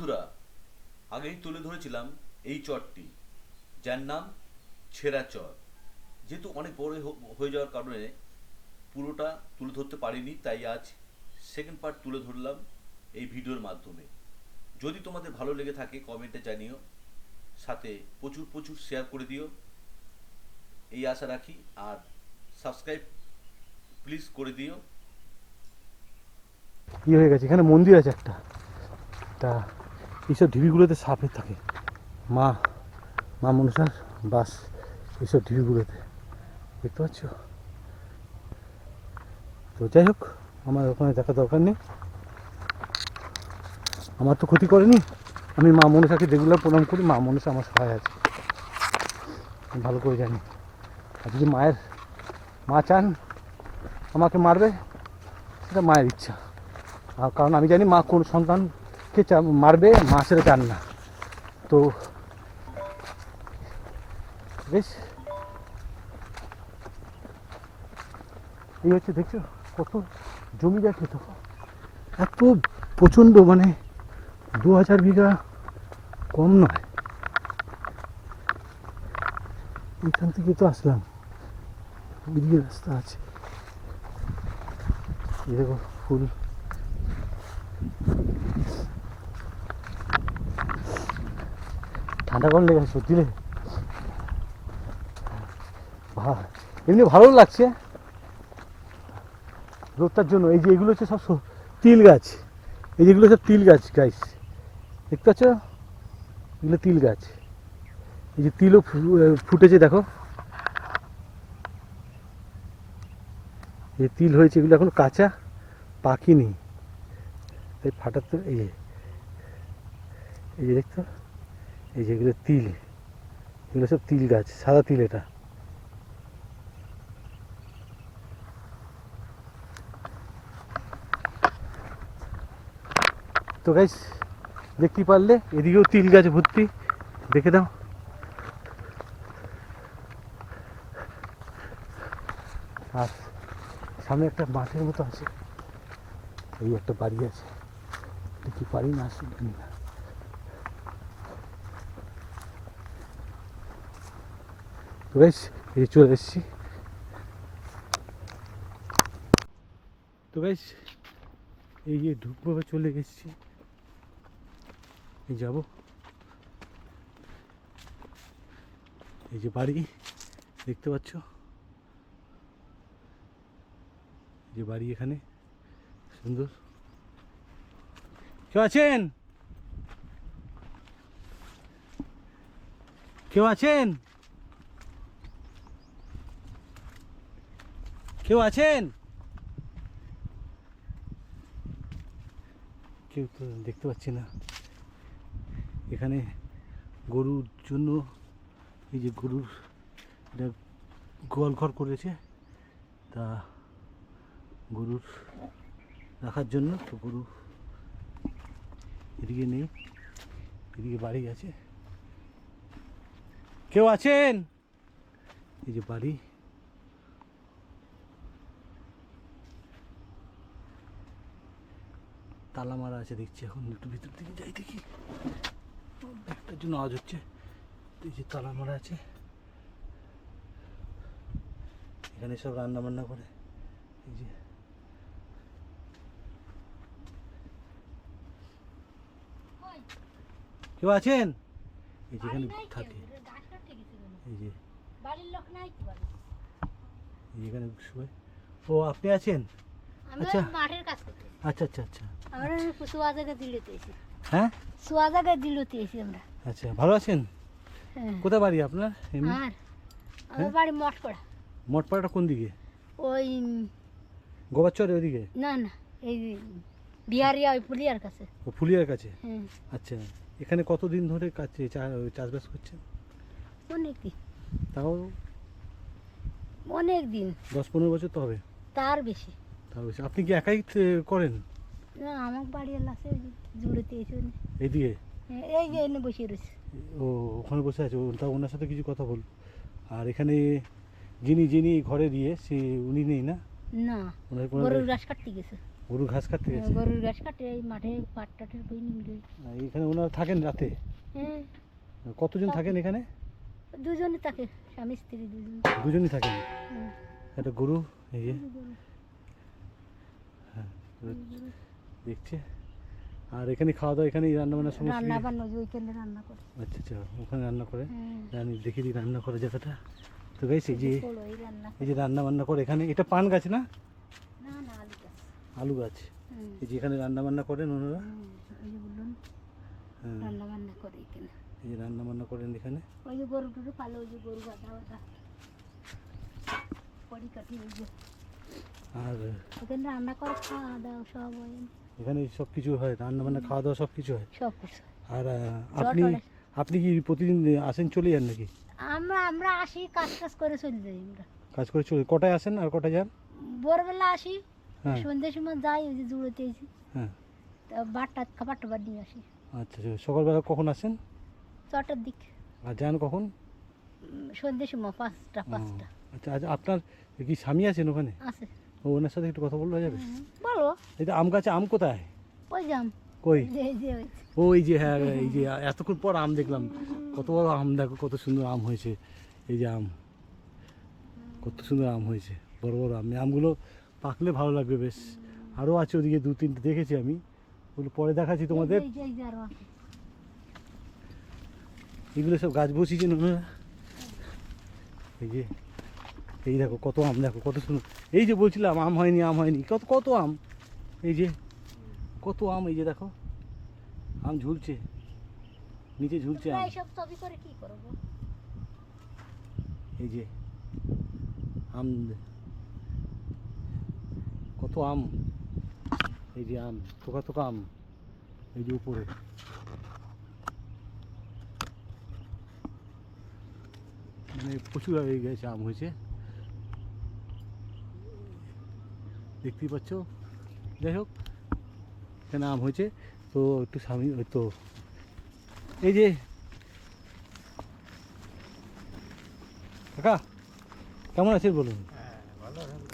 বন্ধুরা, আগেই তুলে ধরেছিলাম এই চরটি, যার নাম ছেঁড়া চর। যেহেতু অনেক বড় হয়ে যাওয়ার কারণে পুরোটা তুলে ধরতে পারিনি, তাই আজ সেকেন্ড পার্ট তুলে ধরলাম এই ভিডিওর মাধ্যমে। যদি তোমাদের ভালো লেগে থাকে কমেন্টে জানিও, সাথে প্রচুর প্রচুর শেয়ার করে দিও, এই আশা রাখি। আর সাবস্ক্রাইব প্লিজ করে দিও। কি হয়ে গেছে, এখানে মন্দির আছে একটা। তা এইসব ঢিবিগুলোতে সাপে থাকে, মা মা মনসার বাস এইসব ঢিবিগুলোতে, দেখতে পাচ্ছ। তো যাই হোক, আমার ওখানে দেখা দরকার নেই, আমার তো ক্ষতি করেনি। আমি মা মনসাকে রেগুলার প্রণাম করি, মা মনসা আমার সহায় আছে, আমি ভালো করে জানি। আর যদি মা চান আমাকে মারবে, সেটা মায়ের ইচ্ছা। আর কারণ আমি জানি মা কোন সন্তানকে মারবে, মা সেটা চান না। তো বেশ, এই হচ্ছে, দেখছো কত জমি দেখে তো, এত প্রচণ্ড, মানে 2000 বিঘা কম নয়। এখান থেকে তো আসলাম, এদিকে রাস্তা আছে, এই দেখো ফুল। ঠান্ডা গরম লেগেছে সত্যি রে, এমনি ভালো লাগছে রোদটার জন্য। এই যে এগুলো হচ্ছে সব তিল গাছ, এই যেগুলো সব তিল গাছ গাইস, দেখতে পাচ্ছ, এগুলো তিল গাছ। এই যে তিলও ফুটেছে দেখো, এই তিল হয়েছে, এগুলো এখন কাঁচা, পাকিনি, তাই ফাটাতে। এই যে দেখছো, এই যে এগুলো তিল, এগুলো সব তিল গাছ, সাদা তিল এটা। তো গাইস দেখতেই পারলে, এদিকেও তিল গাছ ভর্তি, দেখে দাও। আর সামনে একটা মাঠের মতো আছে, এই একটা বাড়ি আছে, দেখি পারি না আসি জানি না। তো গাইস এই চলে এসেছি। তো গাইস এই যে ঢুকবো, চলে এসেছি, এই যাবো। এই যে বাড়ি দেখতে পাচ্ছ, যে বাড়ি এখানে সুন্দর। কেউ আছেন? কেউ আছেন? কেউ আছেন? কেউ তো দেখতে পাচ্ছি না। এখানে গরুর জন্য, এই যে গরুর এটা গোয়াল ঘর করেছে, তা গরুর রাখার জন্য। তো গরু এদিকে নেই, এদিকে বাড়ি আছে। কেউ আছেন? এই যে বাড়ি, তালা মারা আছে দেখছি। এখন একটু ভিতর দিকে যাই, দেখি, একটার জন্য আওয়াজ হচ্ছে। এই যে তালা মারা আছে, এখানে সব রান্না বান্না করে। এই যে কেউ আছেন? এই যেখানে থাকে, এই যে এখানে শুয়ে। ও আপনি আছেন? আচ্ছা মাঠের কাজ করতে। আচ্ছা আচ্ছা আচ্ছা। আমরা সোয়া জায়গা দিলতে এসেছি। হ্যাঁ, সোয়া জায়গা দিলতে এসেছি আমরা। আচ্ছা, ভালো আছেন? হ্যাঁ। কোথায় বাড়ি আপনার? আর আমার বাড়ি মঠপাড়া। মঠপাড়াটা কোন দিকে? ওই গোবারচর ওইদিকে? না না, এই বিহারিয়া ওই পুলিয়ার কাছে। ও ফুলিয়ার কাছে। হ্যাঁ। আচ্ছা, এখানে কতদিন ধরে চাষবাস করছেন? অনেক দিন, তাও অনেক দিন, 10-15 বছর তো হবে। তার বেশি। তাও বেশি। আপনি কি একাই করেন? না, আমার বাড়ি আছে জুড়েতে এসে। এইদিকে? এই যে এনে বসে রয়েছে। ও ওখানে বসে আছে, তা ওনার সাথে কিছু কথা বল। আর এখানে যিনি যিনি ঘরে দিয়ে, সে উনি নেই না? না, ওনার গরুর ঘাস কাটতে গেছে। গরু ঘাস কাটতে গেছে। গরুর ঘাস কাটে এই মাঠে পাট টাটের বই নিমলে। আর এইখানে ওনারা থাকেন রাতে? হ্যাঁ কতজন থাকেন এখানে? দুজনে থাকে, স্বামী স্ত্রী দুজন। দুজনই থাকেন। হুম। একটা গরু এই যে গরু। হ্যাঁ দেখছে। আর এখানে খাওয়া দাওয়া এখানেই রান্না বান্না সমস্ত রান্না কিছু? বান্না ওই ওইখানে রান্না করে। আচ্ছা আচ্ছা, ওখানে রান্না করে। হ্যাঁ। জানি, দেখে দিই রান্না করে জায়গাটা। তো গাইস এই যে পোলো এই রান্না করে। এই যে রান্না বান্না করে এখানে, এটা পান গাছ না? না না আলু গাছ। আলু গাছ। হুম। এই যে এখানে রান্না বান্না করেন ওনারা। হুম, ওই যে বললাম হ্যাঁ রান্না বান্না করে এখানে। এই যে রান্না বান্না করেন এখানে। ওই যে গরু টরু পালে, ওই যে গরু বাঁধা বাঁধা পরি কাঠি ওই যে আর ওখানে রান্না করে, খাওয়া দাওয়া সব হয়, এখানে সব কিছু হয়, রান্না বান্না খাওয়া দাওয়া সব কিছু হয়। সব কিছু। আর জল আপনি টলে। আপনি কি প্রতিদিন আসেন চলে যান নাকি? আমরা আমরা আসি, কাজ টাজ করে চলে যাই আমরা। কাজ করে চলে, কটায় আসেন আর কটায় যান? ভোরবেলা আসি, হ্যাঁ সন্ধ্যের সময় যাই, ওই যে জুড়োতে এসি, হ্যাঁ। বারটা খাবার টাবার নিয়ে আসি। আচ্ছা আচ্ছা, সকালবেলা কখন আসেন 6টার দিক, আর যান কখন? সন্ধ্যের সময় 5টা। আচ্ছা আচ্ছা, আপনার কি স্বামী আছেন ওখানে? আছে। ও, ওনার সাথে একটু কথা বলা যাবে? বলো এটা আম গাছে আম কোথায়? ওই যাম কই? এই যে ওই যে। ও এই যে, হ্যাঁ এই যে এতক্ষণ পর আম দেখলাম। কত বড় আম, দেখো কত সুন্দর আম হয়েছে। এই যে আম, কত সুন্দর আম হয়েছে, বড় বড় আম। এই আমগুলো পাকলে ভালো লাগবে বেশ। আরও আছে ওদিকে 2-3টে দেখেছি আমি, ওগুলো পরে দেখাচ্ছি তোমাদের। এই যে এই যে আরো আছে। এগুলো সব গাছ বসিয়েছেন ওনারা। এই যে এই দেখো কত আম, দেখো কত সুন্দর। এই যে বলছিলাম আম হয়নি, আম হয়নি, কত কত আম। এই যে কত আম, এই যে দেখো আম ঝুলছে, নিচে ঝুলছে তোমরা আম। এইসব ছবি করে কি করবো? এই যে আম, কত আম। এই যে আম, থোকা থোকা আম, এই যে উপরে। মানে প্রচুর হয়ে গেছে, আম হয়েছে, দেখতেই পাচ্ছ। যাই হোক, এখানে আম হয়েছে। তো একটু স্বামী ওই তো এই যে কাকা কেমন আছেন বলুন?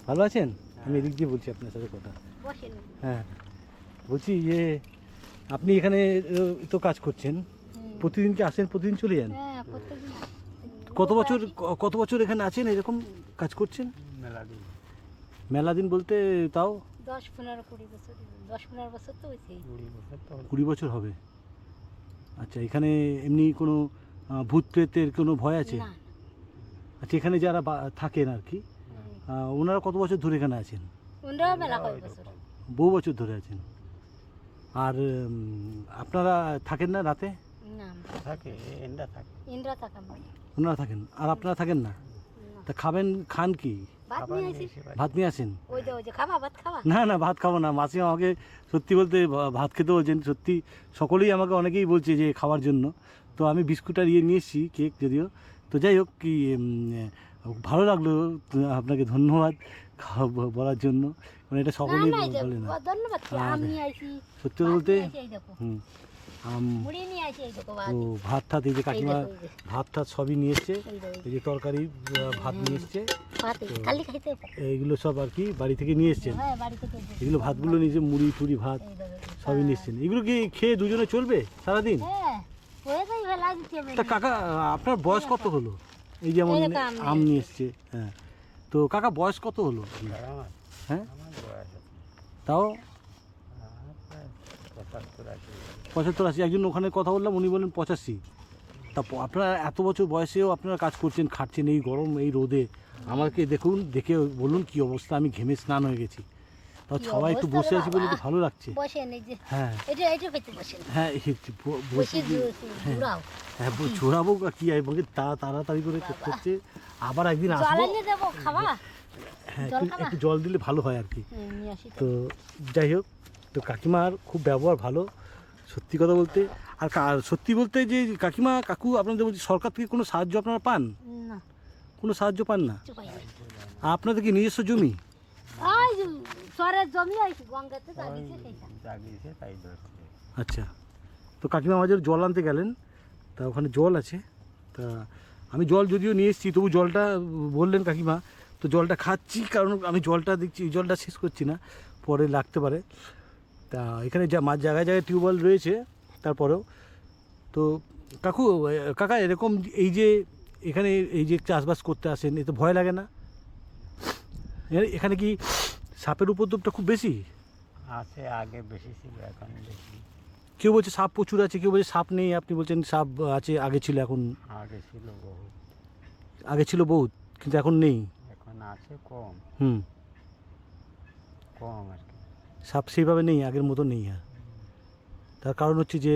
ভালো আছেন? আমি এদিক দিয়ে বলছি আপনার সাথে কথা। বসেন। হ্যাঁ বলছি যে আপনি এখানে তো কাজ করছেন, প্রতিদিন কি আসেন, প্রতিদিন চলে যান? হ্যাঁ প্রত্যেকদিন। কত বছর এখানে আছেন এরকম কাজ করছেন? মেলা দিন বলতে তাও 10-15-20 বছর, 10-15 বছর তো হয়েছে। 20 বছর হবে। আচ্ছা, এখানে এমনি কোনো ভূত প্রেতের কোনো ভয় আছে? না আচ্ছা, এখানে যারা থাকেন আর কি, ওনারা কত বছর ধরে এখানে আছেন? ওনারা মেলা কয় বছর। বহু বছর ধরে আছেন। আর আপনারা থাকেন না রাতে? না থাকে, এন্ডা থাকে। ইন্দ্রা থাকা আমরা। ওনারা থাকেন আর আপনারা থাকেন না? তা খান কি? ভাত নিয়ে আসি। ভাত নিয়ে আসেন? ওই যে খাবা, ভাত খাবা? না না, ভাত খাবো না। মাসিমা আমাকে সত্যি বলতে ভাত খেতে বলছেন। সত্যি সকলেই আমাকে, অনেকেই বলছে যে খাওয়ার জন্য। তো আমি বিস্কুট আর ইয়ে নিয়ে এসেছি, কেক যদিও। তো যাই হোক, কি ভালো লাগলো, আপনাকে ধন্যবাদ বলার জন্য। মানে এটা সকলেই না, বলে না। ধন্যবাদ কি, আর আম নিয়ে আসি, সত্যি ভাত বলতে নিয়ে আসি, এই দেখো আম, মুড়ি নিয়ে আসি, এই দেখো ও ভাত ঠাত, এই যে কাকিমা এই যে। ভাত ঠাত সবই নিয়ে এসছে। এই যে, এই যে তরকারি, ভাত নিয়ে এসছে। ভাত খালি খাইতে পারে। এইগুলো সব আর কি বাড়ি থেকে নিয়ে এসছেন। হ্যাঁ বাড়ি থেকে এই যে। এগুলো ভাতগুলো নিজে, মুড়ি টুড়ি ভাত এই দেখো। সবই নিয়ে এসছেন। এগুলো কি খেয়ে দুজনে চলবে সারাদিন? হ্যাঁ হয়ে যাই, ভেলা দিতে হবে। তা কাকা, আপনার বয়স কত হলো? এই যেমন এই দেখো আম আম নিয়ে এসছে। হ্যাঁ, তো কাকা বয়স কত হলো? আমার হ্যাঁ, আমার বয়স আছে তাও প্রায় 75-80। 75-80। একজন ওখানে কথা বললাম, উনি বললেন 85। তা আপনারা এত বছর বয়সেও আপনারা কাজ করছেন, খাটছেন এই গরম এই রোদে। আমাকে দেখুন, দেখে বলুন কি অবস্থা। আমি ঘেমে স্নান হয়ে গেছি, তাও কি সবাই একটু অবস্থা বসে রে আছি বলে বাবা। একটু ভালো লাগছে। বসেন এই যে, হ্যাঁ এটা পেতে বসেন। হ্যাঁ, বসে বসে ঘুরাও। হ্যাঁ, ছোড়াবো কি আমাকে তাড়াতাড়ি করে করতে হচ্ছে। আবার একদিন জল আসবো। এনে দেবো, খাবা? হ্যাঁ, জল একটু খাবা? একটু জল দিলে ভালো হয় আর কি। নিয়ে আসি তো যাই হোক, তো কাকিমার খুব ব্যবহার ভালো, সত্যি কথা বলতে। আর সত্যি বলতে যে কাকিমা কাকু, আপনাদের বলছি, সরকার থেকে কোনো সাহায্য আপনারা পান? না কোনো সাহায্য পান না? কিছু পাই না। আর আপনাদের কি নিজস্ব জমি? ওই যে সরের জমি আছে, গঙ্গাতে জাগিয়েছে সেইটা। জাগিয়েছে তাই ধরছে। আচ্ছা, তো কাকিমা মাঝে জল আনতে গেলেন, তা ওখানে জল আছে। তা আমি জল যদিও নিয়ে এসেছি, তবু জলটা বললেন কাকিমা, তো জলটা খাচ্ছি, কারণ আমি জলটা দেখছি, জলটা শেষ করছি না। পরে লাগতে পারে। তা এখানে যা মাঝ জায়গায় জায়গায় টিউবওয়েল রয়েছে তারপরেও তো কাকা এরকম এই যে এখানে এই যে চাষবাস করতে আসেন এতে ভয় লাগে না? এখানে কি সাপের উপদ্রবটা খুব বেশি? আছে, আগে বেশি ছিল, এখন বেশি। কেউ বলছে সাপ প্রচুর আছে, কেউ বলছে সাপ নেই, আপনি বলছেন সাপ আছে, আগে ছিল এখন? আগে ছিল বহু, আগে ছিল বহুত কিন্তু এখন নেই। এখন আছে কম, কম আর কি। সাপ সেইভাবে নেই, আগের মতো নেই। আর তার কারণ হচ্ছে যে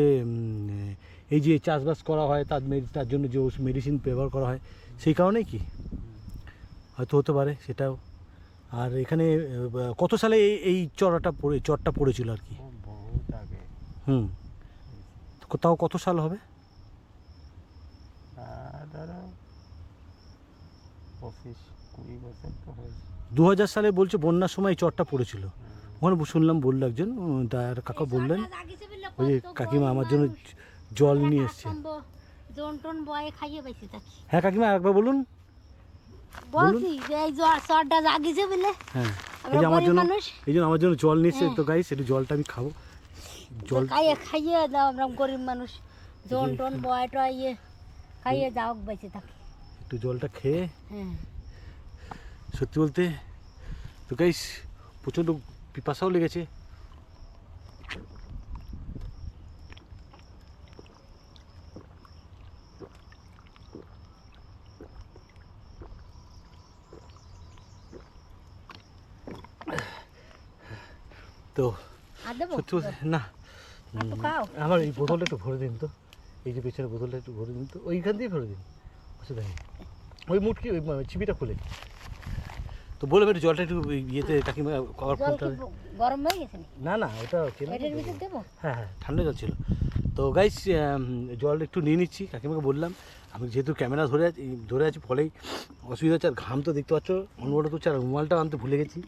এই যে চাষবাস করা হয় তার জন্য যে মেডিসিন ব্যবহার করা হয় সেই কারণেই কি হয়তো হতে পারে সেটাও। আর এখানে কত সালে এই চরটা পড়েছিল আর কি? বহুত আগে। তাও কত সাল হবে? ধরো 25-20 বছর তো হয়েছে। 2000 সালে বলছে বন্যার সময় এই চরটা পড়েছিল। ওখানে শুনলাম, বললো একজন, তার কাকা বললেন ওই যে কাকিমা আমার জন্য জল নিয়ে এসছে। জন বয়ে খাইয়ে পাইছি তাকে। হ্যাঁ কাকিমা আরেকবার বলুন। বলছি যে এই চরটা জাগিছে বলে। হ্যাঁ, এই যে আমার জন্য জল নিয়ে এসছে। তো গাইস একটু জলটা আমি খাবো। জল খাইয়ে দাও, আমরা গরিব মানুষ, জন বয় টয়ে খাইয়ে যাও বেঁচে থাকি। একটু জলটা খেয়ে, হ্যাঁ সত্যি বলতে তো গাইস প্রচণ্ড পিপাসাও লেগেছে। তো সত্যি বলতে না, আমার এই বোতলটা একটু ভরে দিন তো, এই যে পেছনের বোতলটা একটু ভরে দিন তো, ওইখান দিয়ে ভরে দিন, অসুবিধা নেই। ওই মুটকি ওই চিপিটা খুলে তো বললাম একটু জলটা একটু ইয়েতে কাকিমা কভার ফুলটা গরম হয়ে গেছে না না ওটা এটার ভিতর দেবো। হ্যাঁ হ্যাঁ ঠান্ডা জল ছিল। তো গাইস জল একটু নিয়ে নিচ্ছি। কাকিমাকে বললাম আমি যেহেতু ক্যামেরা ধরে আছি ফলেই অসুবিধা হচ্ছে। আর ঘাম তো দেখতে পাচ্ছ অনুভবটা তো, আর রুমালটা আনতে ভুলে গেছি।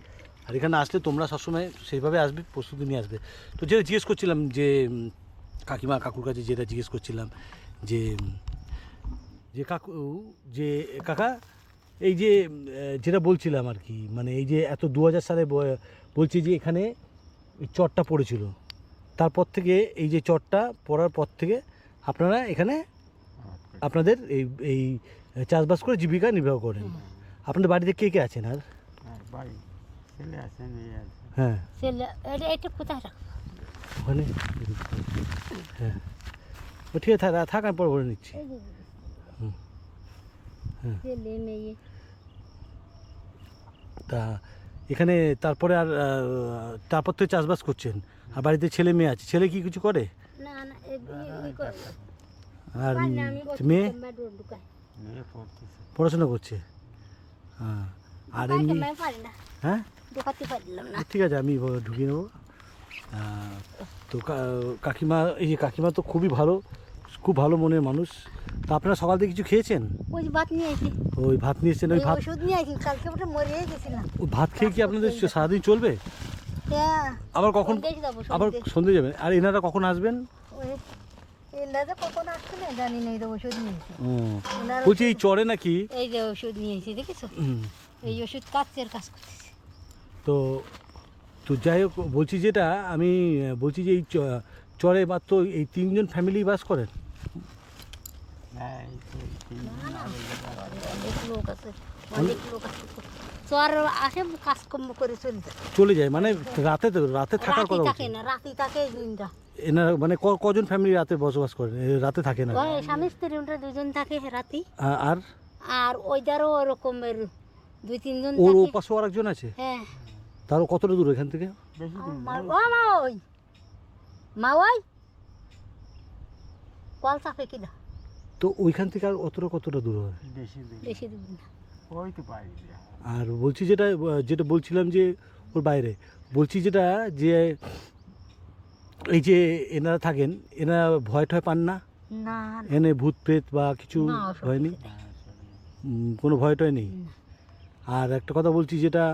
আর এখানে আসলে তোমরা সবসময় সেইভাবে আসবে, প্রস্তুতি নিয়ে আসবে। তো যেটা জিজ্ঞেস করছিলাম যে কাকুর কাছে যেটা জিজ্ঞেস করছিলাম যে কাকা এই যে যেটা বলছিলাম আর কি, মানে এই যে এত 2000 সালে বলছি যে এখানে এই চরটা পড়েছিল, তারপর থেকে এই যে চরটা পড়ার পর থেকে আপনারা এখানে আপনাদের এই চাষবাস করে জীবিকা নির্বাহ করেন। আপনাদের বাড়িতে কে কে আছেন? আর ভাই ছেলে আছে, মেয়ে আছে। হ্যাঁ এটা কোথায় রাখো ওখানে, হ্যাঁ ও ঠিক আছে, থাক আমি পরে ভরে নিচ্ছি। ছেলে মেয়ে তা এখানে তারপরে আর তারপর তো চাষবাস করছেন, আর বাড়িতে ছেলে মেয়ে আছে। ছেলে কি কিছু করে? না না আর মেয়ে মেয়ে পড়তেছে, পড়াশোনা করছে। হ্যাঁ আর এমনি হ্যাঁ ঠিক আছে আমি ঢুকিয়ে নেবো। তো কাকিমা, এই যে কাকিমা তো খুবই ভালো, খুব ভালো মনের মানুষ। তা আপনারা সকাল থেকে কিছু খেয়েছেন? ওই ভাত নিয়ে আসি, ওই ভাত নিয়ে এসেছেন? ওই ভাত ওষুধ নিয়ে আসি, কালকে ওটা মরিয়ে গেছিলাম। ওই ভাত খেয়ে কি আপনাদের সারাদিন চলবে? হ্যাঁ আবার কখন আবার সন্ধ্যে যাবেন? আর এনারা কখন আসবেন? কখন আসছে না জানি না, এই ওষুধ নিয়েছি। বলছি এই চরে নাকি এই যে ওষুধ নিয়েছি দেখেছো, এই ওষুধ কাচ্চের কাজ করতেছে। তো তো যাই হোক বলছি, যেটা আমি বলছি যে এই চরে মাত্র এই 3জন ফ্যামিলি বাস করেন? হ্যাঁ এই তো অনেক লোক আছে, অনেক লোক আছে। চর আসে কাজকর্ম করে চলে যায়, মানে রাতে থাকার কথা থাকে না, রাতে থাকে দিনটা। এনারা মানে কজন ফ্যামিলি রাতে বসবাস করেন, রাতে থাকে না? স্বামী স্ত্রী দুজন থাকে রাতে। আর আর ওইটারও ওরকমের 2-3 জন ওর থাকে। পাশেও আরেকজন আছে? হ্যাঁ। তারও কতটা দূর এখান থেকে? বেশি ও মা ওই কল চাপে কিনা। তো ওইখান থেকে আর কতটা দূর হয়? বেশি দূর না, ওই তো পাই। আর বলছি যেটা বলছিলাম যে ওর বাইরে বলছি যেটা যে এই যে এনারা থাকেন, এনারা ভয় টয় পান না? না এনে ভূত প্রেত বা কিছু হয়নি? কোনো ভয় টয় নেই? আর একটা কথা বলছি, যেটা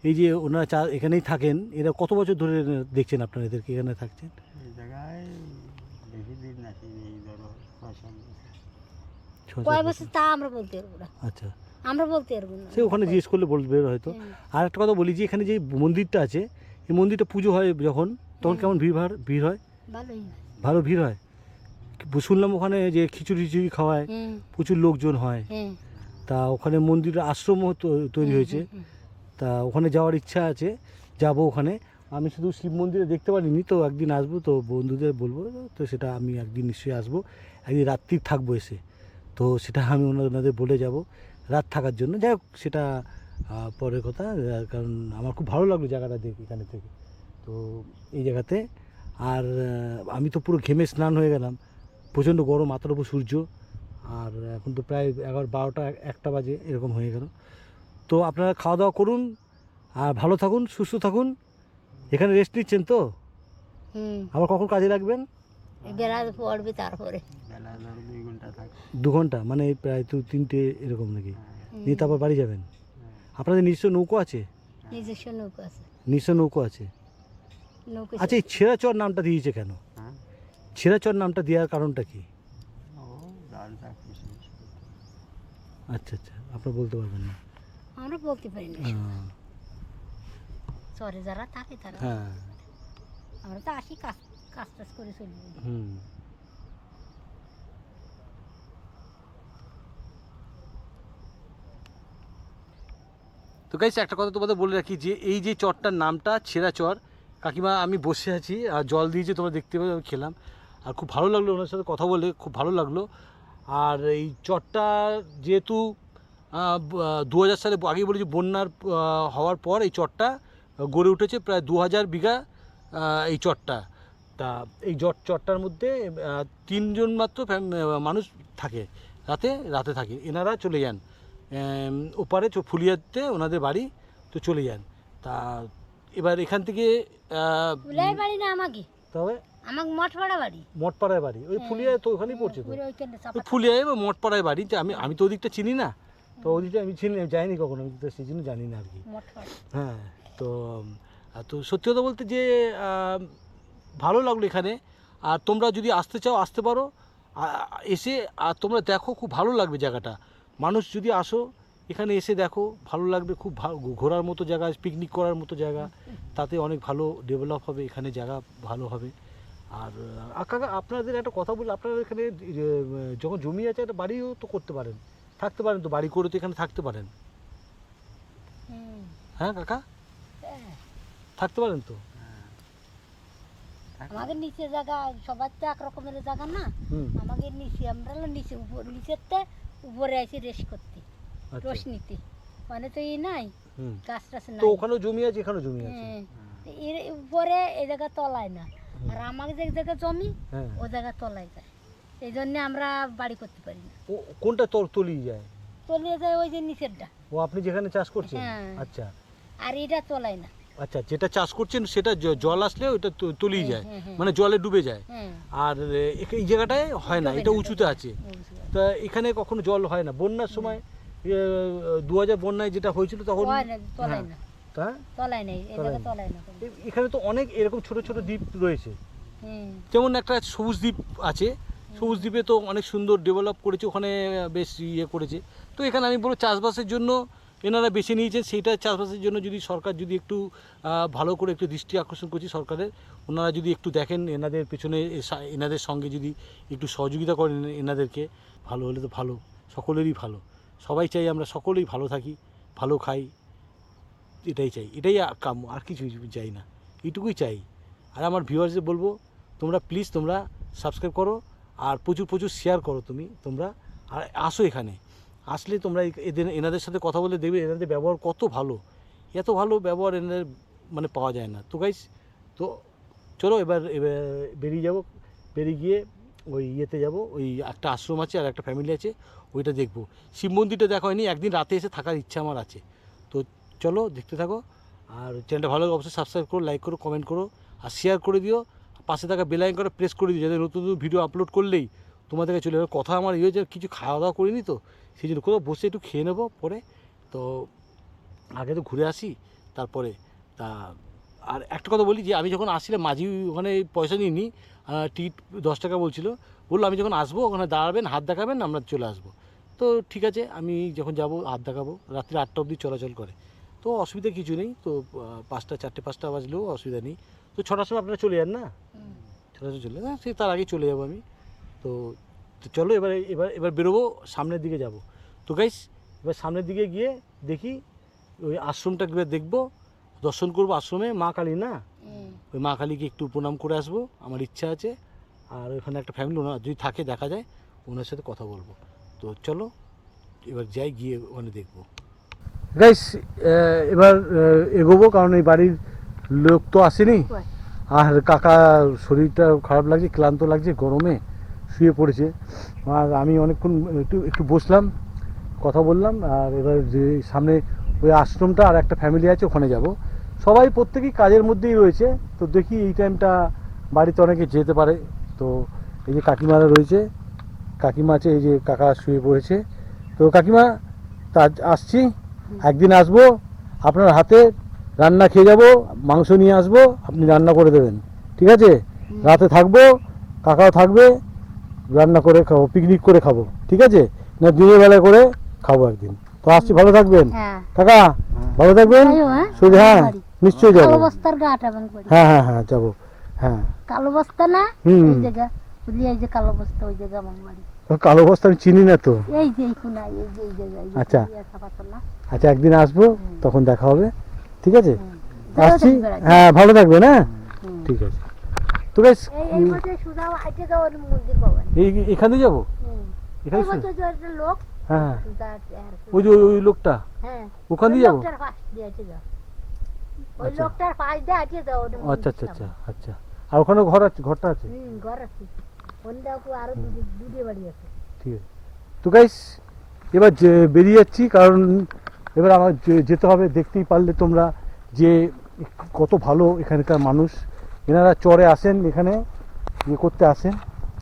এই যে ওনারা এখানেই থাকেন, এরা কত বছর ধরে দেখছেন আপনারা এদেরকে এখানে থাকছেন? এই জায়গায় বেশি দিন নাকি, এই ধরো 6-7 কয় বছর তা আমরা বলতে পারবো না। আচ্ছা, আমরা বলতে পারবো না, সে ওখানে জিজ্ঞেস করলে বলবে হয়তো। আর একটা কথা বলি যে এখানে যে মন্দিরটা আছে, এই এই মন্দিরটা পুজো হয় যখন তখন কেমন ভিড় হয়? ভালোই হয়। ভালো ভিড় হয়। শুনলাম ওখানে যে খিচুড়ি টিচুড়ি খাওয়ায়, হুম, প্রচুর লোকজন হয়। হ্যাঁ, তা ওখানে মন্দিরের আশ্রমও তৈরি হয়েছে। তা ওখানে যাওয়ার ইচ্ছা আছে, যাব ওখানে। আমি শুধু শিব মন্দিরে দেখতে পারিনি, তো একদিন আসবো, তো বন্ধুদের বলবো, তো সেটা আমি একদিন নিশ্চয়ই আসবো, একদিন রাত্রি থাকবো এসে। তো সেটা আমি ওনাদের বলে যাব রাত থাকার জন্য। যাই হোক, সেটা পরের কথা। কারণ আমার খুব ভালো লাগলো জায়গাটা দেখে এখানে থেকে, তো এই জায়গাতে। আর আমি তো পুরো ঘেমে স্নান হয়ে গেলাম, প্রচণ্ড গরম, মাথার উপর সূর্য, আর এখন তো প্রায় 11, 12টা, 1টা বাজে এরকম হয়ে গেল। তো আপনারা খাওয়া দাওয়া করুন, আর ভালো থাকুন, সুস্থ থাকুন। এখানে রেস্ট নিচ্ছেন তো? হুম, আবার কখন কাজে লাগবেন? বেলা পড়বে তারপরে। বেলা ধরো 2 ঘন্টা থাকে। 2 ঘন্টা, মানে প্রায় তো 3টে এরকম নাকি? হুম, নিয়ে তারপর বাড়ি যাবেন? আপনাদের নিজস্ব নৌকো আছে? নিজস্ব নৌকা আছে। নিজস্ব নৌকো আছে। নৌকা আচ্ছা, এই ছেঁড়াচর নামটা দিয়েছে কেন? হ্যাঁ, ছেঁড়াচর নামটা দেওয়ার কারণটা কি? ও দাঁড় চাকরি শেষ। আচ্ছা আচ্ছা, আপনারা বলতে পারবেন না? আমরা বলতে পারি না। হ্যাঁ, চরে যারা থাকে তারা, হ্যাঁ, আমরা তো আসি কাজ টাজ করে চলি। হুম। তো গাইস, একটা কথা তোমাদের বলে রাখি, যে এই যে চরটার নামটা ছেঁড়াচর। কাকিমা, আমি বসে আছি আর জল দিয়েছে, তোমরা দেখতে পাবে, আমি খেলাম, আর খুব ভালো লাগলো ওনার সাথে কথা বলে, খুব ভালো লাগলো। আর এই চরটা যেহেতু 2000 সালে, আগেই বলেছি, বন্যার হওয়ার পর এই চরটা গড়ে উঠেছে, প্রায় 2000 বিঘা এই চরটা। তা এই চরটার মধ্যে 3 জন মাত্র মানুষ থাকে, রাতে থাকে। এনারা চলে যান ওপারে, ফুলিয়াতে ওনাদের বাড়ি, তো চলে যান। তা এবার এখান থেকে ফুলাই বাড়ি না আমাকে, তবে আমাকে মঠপাড়া বাড়ি। মঠপাড়ায় বাড়ি, ওই ফুলিয়ায় তো ওখানেই পড়ছে তো, পুরো ওইখানে ওই চাপা। ফুলিয়ায় বা মঠপাড়ায় বাড়ি। তো আমি তো ওদিকটা চিনি না, তো ওদিকটা আমি যাইনি কখনো, আমি তো সেই জন্য জানি না আর কি। মঠপাড়া। হ্যাঁ, তো তো সত্যি কথা বলতে যে ভালো লাগলো এখানে। আর তোমরা যদি আসতে চাও আসতে পারো, এসে আর তোমরা দেখো, খুব ভালো লাগবে জায়গাটা। মানুষ যদি আসো এখানে এসে দেখো, ভালো লাগবে, খুব ঘোরার মতো জায়গা, পিকনিক করার মতো জায়গা, তাতে অনেক ভালো ডেভেলপ হবে এখানে, জায়গা ভালো হবে। আর কাকা, আপনাদের একটা কথা বলি, আপনারা এখানে যখন জমি আছে, একটা বাড়িও তো করতে পারেন, থাকতে পারেন তো, বাড়ি করে তো এখানে থাকতে পারেন। হুম, হ্যাঁ কাকা, হ্যাঁ। থাকতে পারেন তো। আমাদের নিচে জায়গা, সবার তো এক রকমের জায়গা না। হুম, আমাদের নিচে, আমরা হলো নিচে, নিচের উপরে আছি রেস্ট করতে, আচ্ছা, রস নিতে, মানে তো এই নাই, হুম। গাছ টাছ নাই। তো ওখানেও জমি আছে, এখানেও জমি আছে। হ্যাঁ, এর উপরে এই জায়গা তলায় না, আর আমাদের যে জায়গা জমি, হ্যাঁ, ও জায়গা তলায় যায়। এই জন্য আমরা বাড়ি করতে পারি না, কোনটা তলিয়ে যায়? তলিয়ে যায় ওই যে নিচেরটা। ও, আপনি যেখানে চাষ করছেন? হ্যাঁ। আচ্ছা আর এটা তলায় না। আচ্ছা, যেটা চাষ করছেন সেটা জল আসলে ওটা তলিয়ে যায়, হ্যাঁ, হ্যাঁ। মানে জলে ডুবে যায়। হ্যাঁ, আর এই জায়গাটায় হয় না, ডুবে এটা না, উঁচুতে আছে। বুঝতে তা এখানে কখনো জল হয় না? বন্যার সময় 2000 বন্যায় যেটা হয়েছিল তখন, হয় না, তলায় না, তা তলায় নেই, এই জায়গা তলায় তলায় না। এখানে তো অনেক এরকম ছোট ছোট দ্বীপ রয়েছে, হুম, যেমন একটা সবুজ দ্বীপ আছে, সবুজ দ্বীপে তো অনেক সুন্দর ডেভেলপ করেছে, ওখানে বেশ ইয়ে করেছে। তো এখানে আমি বলবো চাষবাসের জন্য এনারা বেছে নিয়েছেন, সেইটা চাষবাসের জন্য যদি সরকার যদি একটু ভালো করে একটু দৃষ্টি আকর্ষণ করছি সরকারের, ওনারা যদি একটু দেখেন, এনাদের পেছনে এনাদের সঙ্গে যদি একটু সহযোগিতা করেন এনাদেরকে, ভালো হলে তো ভালো, সকলেরই ভালো। সবাই চাই আমরা সকলেই ভালো থাকি, ভালো খাই, এটাই চাই, এটাই কাম্য, আর কিছু চাই না, এইটুকুই চাই। আর আমার ভিউয়ার্সদের বলবো, তোমরা প্লিজ তোমরা সাবস্ক্রাইব করো, আর প্রচুর প্রচুর শেয়ার করো তোমরা, আর আসো এখানে। আসলে তোমরা এনাদের সাথে কথা বলে দেখবে এনাদের ব্যবহার কত ভালো, এত ভালো ব্যবহার এনাদের মানে পাওয়া যায় না। তো গাইস, তো চলো এবার বেরিয়ে যাব, বেরিয়ে গিয়ে ওই ইয়েতে যাব, ওই একটা আশ্রম আছে আর একটা ফ্যামিলি আছে, ওইটা দেখবো। শিব মন্দিরটা দেখা হয়নি, একদিন রাতে এসে থাকার ইচ্ছা আমার আছে। তো চলো দেখতে থাকো, আর চ্যানেলটা ভালো লাগে অবশ্যই সাবস্ক্রাইব করো, লাইক করো, কমেন্ট করো, আর শেয়ার করে দিও। পাশে থাকা বেল আইকন করে প্রেস করে দিও, যাতে নতুন নতুন ভিডিও আপলোড করলেই তোমাদেরকে চলে যাবে। কথা আমার ইয়ে যে কিছু খাওয়া দাওয়া করিনি, তো সেই জন্য কোথাও বসে একটু খেয়ে নেবো পরে। তো আগে তো ঘুরে আসি তারপরে। তা আর একটা কথা বলি, যে আমি যখন আসছিলাম মাঝি ওখানে পয়সা নিইনি, টিকিট 10 টাকা বলছিল, বললো আমি যখন আসবো ওখানে দাঁড়াবেন, হাত দেখাবেন, আমরা চলে আসবো। তো ঠিক আছে, আমি যখন যাব হাত দেখাবো, রাত্রি 8টা অবধি চলাচল করে। তো অসুবিধা কিছু নেই, তো 5টা 4টে 5টা বাজলেও অসুবিধা নেই। তো 6টার সময় আপনারা চলে যান না? 6টার সময় চলে যান, সেই তার আগে চলে যাবো আমি। তো তো চলো এবার এবার এবার বেরোবো, সামনের দিকে যাব। তো গাইস এবার সামনের দিকে গিয়ে দেখি ওই আশ্রমটা একবার দেখবো, দর্শন করবো আশ্রমে, মা কালী না, ওই মা কালীকে একটু প্রণাম করে আসবো, আমার ইচ্ছা আছে। আর ওখানে একটা ফ্যামিলি ওনার যদি থাকে দেখা যায়, ওনার সাথে কথা বলবো। তো চলো এবার যাই, গিয়ে ওখানে দেখবো। গাইস এবার এগোবো, কারণ এই বাড়ির লোক তো আসেনি, আর কাকা শরীরটা খারাপ লাগছে, ক্লান্ত লাগছে, গরমে শুয়ে পড়েছে। আর আমি অনেকক্ষণ একটু বসলাম, কথা বললাম। আর এবার যে সামনে ওই আশ্রমটা আর একটা ফ্যামিলি আছে, ওখানে যাব। সবাই প্রত্যেকেই কাজের মধ্যেই রয়েছে, তো দেখি এই টাইমটা বাড়িতে অনেকে যেতে পারে। তো এই যে কাকিমারা রয়েছে, কাকিমা আছে, এই যে কাকা শুয়ে পড়েছে। তো কাকিমা তা আসছি, একদিন আসবো, আপনার হাতে রান্না খেয়ে যাব, মাংস নিয়ে আসবো, আপনি রান্না করে দেবেন, ঠিক আছে? রাতে থাকবো, কাকাও থাকবে, রান্না করে খাবো, পিকনিক করে খাবো, ঠিক আছে? না দিনের বেলা করে খাবো একদিন। তো আসছি, ভালো থাকবেন কাকা, ভালো থাকবেন। শুধু হ্যাঁ নিশ্চয়ই যাবো। কালো বস্তার গাটা বাড়ি। হ্যাঁ হ্যাঁ হ্যাঁ যাবো, হ্যাঁ। কালো বস্তা না, হুম। এই জায়গা বুঝলি, এই যে কালো বস্তা, ওই জায়গা আমার বাড়ি। কালো বস্তা আমি চিনি না তো। এই যে এই কোনা, এই যে এই জায়গা, এই যে আচ্ছা। পাথর না। আচ্ছা একদিন আসবো, তখন দেখা হবে, ঠিক আছে? ভালো আসছি, থাকবেন একদিন। হ্যাঁ ভালো থাকবেন, হ্যাঁ ঠিক আছে। তো গাইস এই বছর সুদাও হাইটে যাও, ওর মন্দির পাবেন। এখানে যাবো, হুম। এখানে এই বছর যে একটা লোক, হ্যাঁ সুদার ওই যে ওই লোকটা, হ্যাঁ, ওখানে ওই যাবো। লোকটার পাশ দিয়ে হাঁটে যাও। ওই আচ্ছা। লোকটার পাশ দিয়ে হাঁটে যাও, ওর আচ্ছা আচ্ছা মন্দিরটা আচ্ছা আচ্ছা। আর ওখানে ঘর আছে, ঘরটা আছে, ঘর আছে। ওন্দাকু আরো দুটো বাড়ি আছে। ঠিক আছে। তো গাইস এবার বেরিয়ে যাচ্ছি, কারণ এবার আমার যেতে হবে। দেখতেই পারলে তোমরা যে কত ভালো এখানকার মানুষ, এনারা চরে আসেন, এখানে ইয়ে করতে আসেন,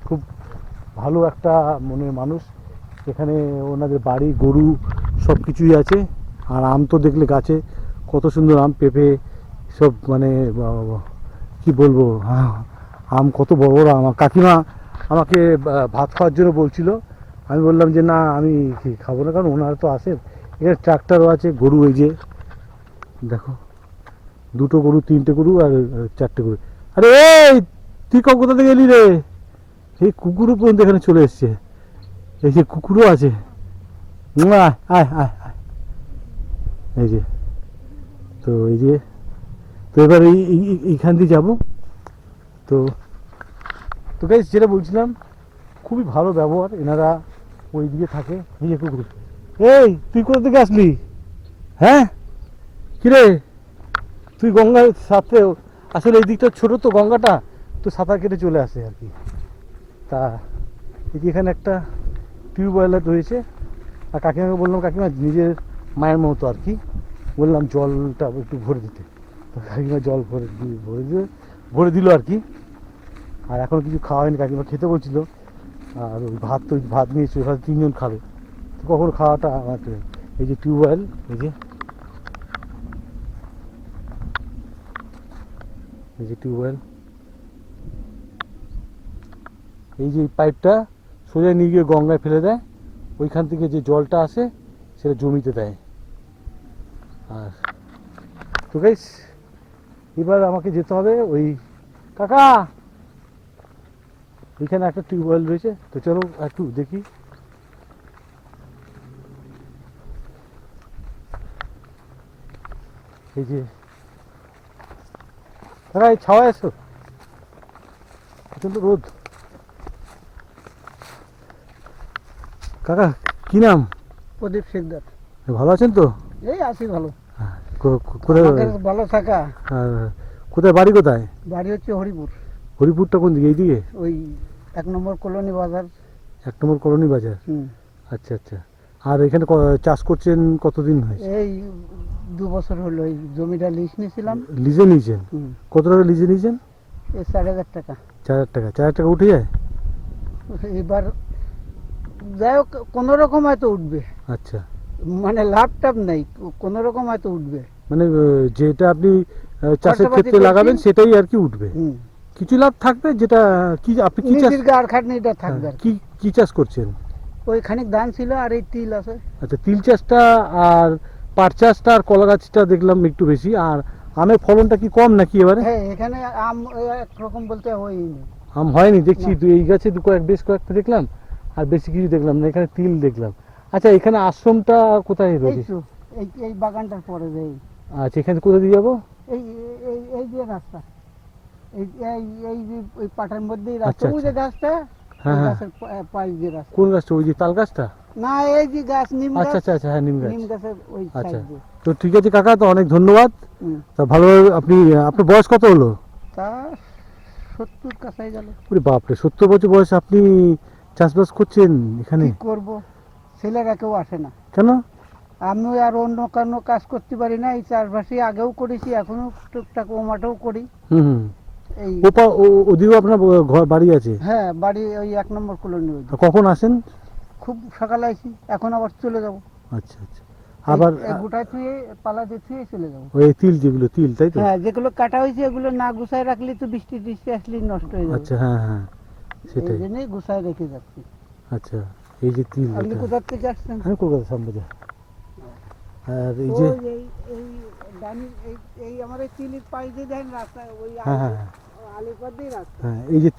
খুব ভালো একটা মনের মানুষ। এখানে ওনাদের বাড়ি, গরু সব কিছুই আছে। আর আম তো দেখলে গাছে কত সুন্দর আম, পেঁপে সব, মানে কি বলবো, আম কত বড় বড় আম। কাকিমা আমাকে ভাত খাওয়ার জন্য বলছিল, আমি বললাম যে না আমি খাবো না, কারণ ওনারা তো আসেন। এখানে ট্রাক্টরও আছে, গরু এই যে দেখো, 2টো গরু, 3টে গরু আর 4টে গরু। আরে এই তুই কোথা থেকে এলি রে? এই কুকুরও পর্যন্ত এখানে চলে এসছে, এই যে কুকুরও আছে। আয় আয় আয় আয়, এই যে। তো এই যে, তো এবার এইখান দিয়ে যাবো। তো তো গাইস যেটা বলছিলাম, খুবই ভালো ব্যবহার, এনারা ওই দিকে থাকে। এই যে কুকুর, এই তুই কোথা থেকে আসলি? হ্যাঁ কিরে, তুই গঙ্গার সাথে, আসলে এই দিকটা ছোটো তো গঙ্গাটা, তো সাঁতার কেটে চলে আসে আর কি। তা এই যে এখানে একটা টিউবওয়েল রয়েছে। আর কাকিমাকে বললাম, কাকিমা নিজের মায়ের মতো আর কি, বললাম জলটা একটু ভরে দিতে। তো কাকিমা জল ভরে দিল আর কি। আর এখন কিছু খাওয়া হয়নি, কাকিমা খেতে বলছিল। আর ওই ভাত নিয়েছে, ওই ভাত 3জন খাবে, তো কখন খাওয়াটা আমার। এই যে টিউবওয়েল, এই যে টিউবওয়েল, এই যে পাইপটা সোজা নিয়ে গিয়ে গঙ্গায় ফেলে দেয়, ওইখান থেকে যে জলটা আসে সেটা জমিতে দেয়। আর তো গাইস এবার আমাকে যেতে হবে ওই, কাকা এখানে একটা টিউবওয়েল রয়েছে, তো চলো একটু দেখি। এই যে কাকা, এই ছাওয়ায় এসো, প্রচন্ড রোদ। কাকা কি নাম? প্রদীপ শিকদার। ভালো আছেন তো? এই আছি ভালো। কোথায় ভালো থাকা। কোথায় বাড়ি, কোথায় বাড়ি? হচ্ছে হরিপুর। হরিপুরটা কোন দিকে? এইদিকে ওই 1 নম্বর কলোনি বাজার। 1 নম্বর কলোনি বাজার। আচ্ছা আচ্ছা। আর এখানে চাষ করছেন কতদিন হয়েছে? এই 2 বছর হলো। এই জমিটা লিজ নিয়েছিলাম। লিজে নিয়েছেন? কত টাকা লিজে নিয়েছেন? এই 4000 টাকা। 4000 টাকা? 4000 টাকা উঠে যায়? এবার যাই হোক, কোনো রকম হয়তো উঠবে। আচ্ছা, মানে লাভ টাভ নাই, কোনো রকম হয়তো উঠবে। মানে যেটা আপনি চাষের খরচাপাতি ক্ষেত্রে লাগাবেন করছি। সেটাই আর কি উঠবে। কিছু লাভ থাকবে, যেটা কি আপনি কি চাষ, আর খাটনিটা থাকবে আর কি। কি চাষ করছেন? ওই খানিক ধান ছিল আর এই তিল আছে। আচ্ছা, তিল চাষটা আর পাট চাষটা আর কলা গাছটা দেখলাম একটু বেশি, আর আমের ফলনটা কি কম নাকি এবারে? হ্যাঁ এখানে আম একরকম বলতে হয়নি। আম হয়নি দেখছি, না। এই গাছে বেশ কয়েকটা দেখলাম, আর বেশি কিছু দেখলাম না। এখানে তিল দেখলাম। আচ্ছা, এখানে আশ্রমটা কোথায় এই রয়েছে? তো এই বাগানটার পরে যে আচ্ছা, এখানে কোথা দিয়ে যাবো? এই এই এই যে রাস্তা, এই এই এই যে ওই পাটার মধ্যেই আচ্ছা, রাস্তা, ওই যে আচ্ছা। গাছটা, হ্যাঁ, ওই হ্যাঁ। গাছের পাশ দিয়ে রাস্তা। কোন গাছটা? ওই যে তাল গাছটা? না, এই যে গাছ নিম আচ্ছা, গাছ, আচ্ছা, আচ্ছা, হ্যাঁ, নিম গাছ। নিম গাছের ওই আচ্ছা, সাইড দিয়ে। তো ঠিক আছে কাকা, তো অনেক ধন্যবাদ। হুম। তা ভালোভাবে আপনার বয়স কত হলো? তা 70 কাছাই গেল। ওরে বাপরে, 70 বছর বয়সে আপনি চাষবাস করছেন এখানে? কি করব, ছেলেরা কেউ আসে না। কেন? আমি আর অন্য কোনো কাজ করতে পারি না। এই চাষবাসই আগেও করেছি, এখনো টুকটাক ওমাটাও করি। হুম, হুম। এই ওদিকেও আপনার ঘর বাড়ি আছে? হ্যাঁ, বাড়ি ওই 1 নম্বর কলোনি। তা কখন আসেন? খুব সকালে আইছি, এখন আবার চলে যাব। আচ্ছা, আচ্ছা। আবার গোটায় থুয়ে পালা দিয়ে থুয়ে চলে যাব। ওই তিল, যেগুলো তিল, তাই তো? হ্যাঁ, যেগুলো কাটা হয়েছে এগুলো না গুছায় রাখলে তো বৃষ্টি টিষ্টি আসলেই নষ্ট হয়ে যাবে। আচ্ছা, হ্যাঁ, হ্যাঁ, এই সেটাই। জন্যই গুছায় রেখে যাচ্ছি। আচ্ছা, এই যে তিল, আপনি এটা কোথা থেকে আসছেন? আমি কলকাতা শ্যামবাজার। আর এই যে, ওই এই ডানি এই আমার এই তিলির পাশ দিয়ে দেখেন রাস্তা, ওই হ্যাঁ, হ্যাঁ, হ্যাঁ, আলিপার দিয়ে রাস্তা। হ্যাঁ, এই যে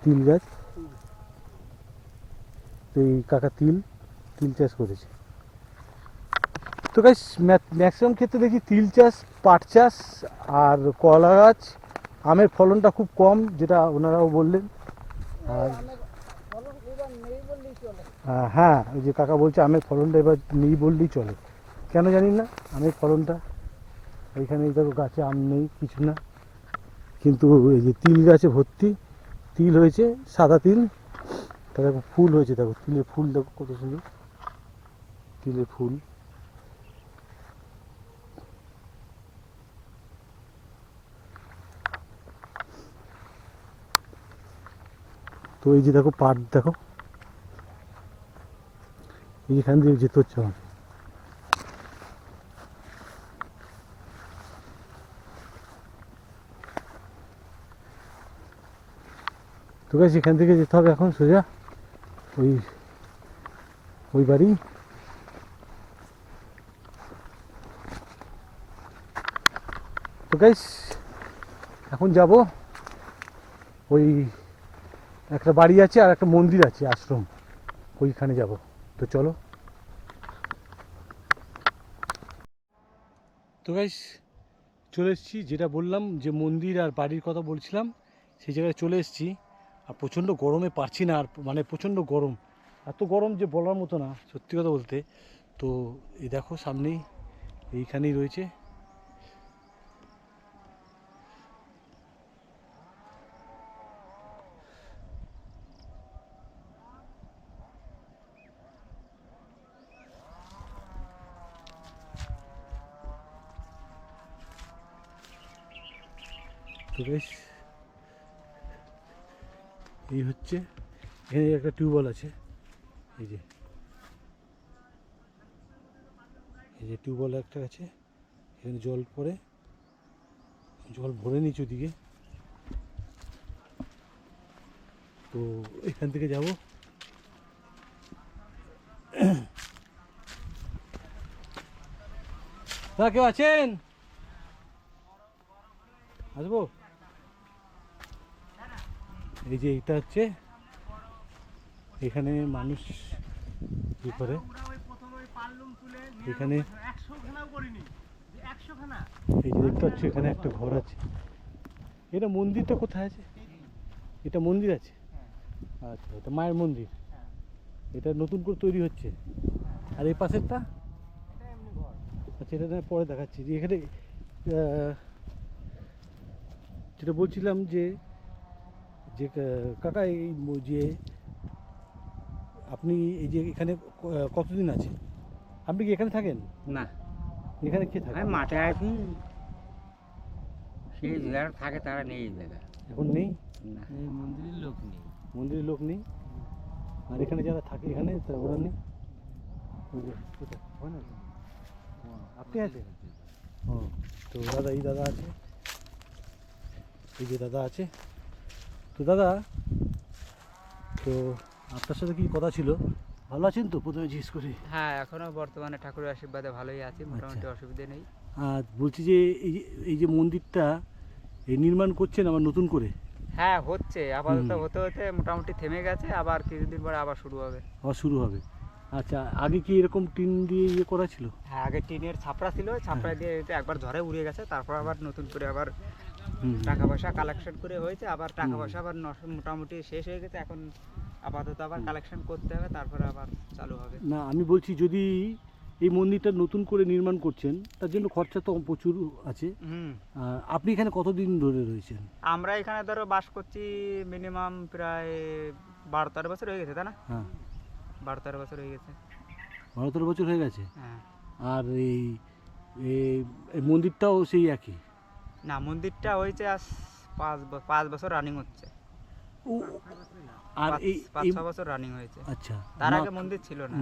তিল গাছ। তো এই কাকা তিল চাষ করেছে। তো গাইস, ম্যাক্সিমাম ক্ষেত্রে দেখি তিল চাষ, পাট চাষ আর কলা গাছ, আমের ফলনটা খুব কম, যেটা ওনারাও বললেন। আর হ্যাঁ, ওই যে কাকা বলছে আমের ফলনটা এবার নেই বললেই চলে। কেন জানি না, আমের ফলনটা এইখানে এই দেখো, গাছে আম নেই, কিছু না, কিন্তু এই যে তিল গাছে ভর্তি তিল হয়েছে, সাদা তিল। তা দেখো ফুল হয়েছে, দেখো তিলের ফুল, দেখো কত সুন্দর তিলের ফুল। তো এই যে দেখো পাট, দেখো এইখান দিয়ে যেতে হচ্ছে আমার। তো গাছ এখান থেকে যেতে হবে এখন সোজা ওই বাড়ি। তো গাইস, এখন যাব ওই একটা বাড়ি আছে আর একটা মন্দির আছে, আশ্রম, ওইখানে যাব। তো চলো। তো গাইস, চলে এসেছি, যেটা বললাম যে মন্দির আর বাড়ির কথা বলছিলাম, সেই জায়গায় চলে এসেছি। আর প্রচণ্ড গরমে পারছি না, আর মানে প্রচণ্ড গরম, এত গরম যে বলার মতো না, সত্যি কথা বলতে। তো এই দেখো সামনেই, এইখানেই রয়েছে। তো বেশ, এই হচ্ছে, এখানে একটা টিউবওয়েল আছে, এই যে টিউবওয়েল একটা আছে, এখানে জল পড়ে, জল ভরে নিচু দিকে। তো এখান থেকে যাব। তা কেউ আছেন? আসবো। এই যে এটা হচ্ছে, এখানে মানুষ কি করে, এখানে এই যে দেখতে পাচ্ছ, এখানে একটা ঘর আছে। এটা মন্দিরটা কোথায় আছে? এটা মন্দির আছে? আচ্ছা, এটা মায়ের মন্দির। এটা নতুন করে তৈরি হচ্ছে। আর এই পাশেরটা? আচ্ছা, এটা পরে দেখাচ্ছি। যে এখানে যেটা বলছিলাম যে যে কাকা, এই যে আপনি এই যে এখানে কতদিন আছে? আপনি কি এখানে থাকেন? না, এখানে কে থাকে? আমি মাঠে আছি। সেই যারা থাকে তারা নেই এই জায়গা। এখন নেই? না, এই মন্দিরের লোক নেই। মন্দিরের লোক নেই। আর এখানে যারা থাকে এখানে, ওরা নেই? ওই যে, কোথায়? ওখানে আছে? ও, আপনি আছেন? ও, তো দাদা, এই দাদা আছে, এই যে দাদা আছে। তো দাদা, তো আপনার সাথে কি কথা ছিল, ভালো আছেন তো প্রথমে জিজ্ঞেস করি? হ্যাঁ, এখনো বর্তমানে ঠাকুরের আশীর্বাদে ভালোই আছি, মোটামুটি আচ্ছা। অসুবিধে নেই। আর বলছি যে এই যে মন্দিরটা এই নির্মাণ করছেন আবার নতুন করে, হ্যাঁ, হচ্ছে আপাতত, হুম। হতে হতে মোটামুটি থেমে গেছে, আবার কিছুদিন পরে আবার শুরু হবে। আবার শুরু হবে? আচ্ছা, আগে কি এরকম টিন দিয়ে ইয়ে করা ছিল? হ্যাঁ, আগে টিনের ছাপড়া ছিল, ছাপড়া দিয়ে এটা একবার ঝড়ে উড়ে গেছে, তারপর আবার নতুন করে আবার হুম। টাকা পয়সা কালেকশন করে হয়েছে, আবার টাকা পয়সা আবার মোটামুটি শেষ হয়ে গেছে, এখন আপাতত আবার কালেকশন করতে হবে, তারপরে আবার চালু হবে। না, আমি বলছি যদি এই মন্দিরটা নতুন করে নির্মাণ করছেন তার জন্য খরচা তো প্রচুর আছে। হুম, আপনি এখানে কতদিন ধরে রয়েছেন? আমরা এখানে ধরো বাস করছি মিনিমাম প্রায় 12-13 বছর হয়ে গেছে, তাই না? হ্যাঁ, 12-13 বছর হয়ে গেছে। 12-13 বছর হয়ে গেছে। হ্যাঁ, আর এই মন্দিরটাও সেই একই? না, মন্দিরটা হয়েছে আজ 5 বছর রানিং হচ্ছে। আর এই 5-6 বছর রানিং হয়েছে। আচ্ছা, তার আগে মন্দির ছিল না।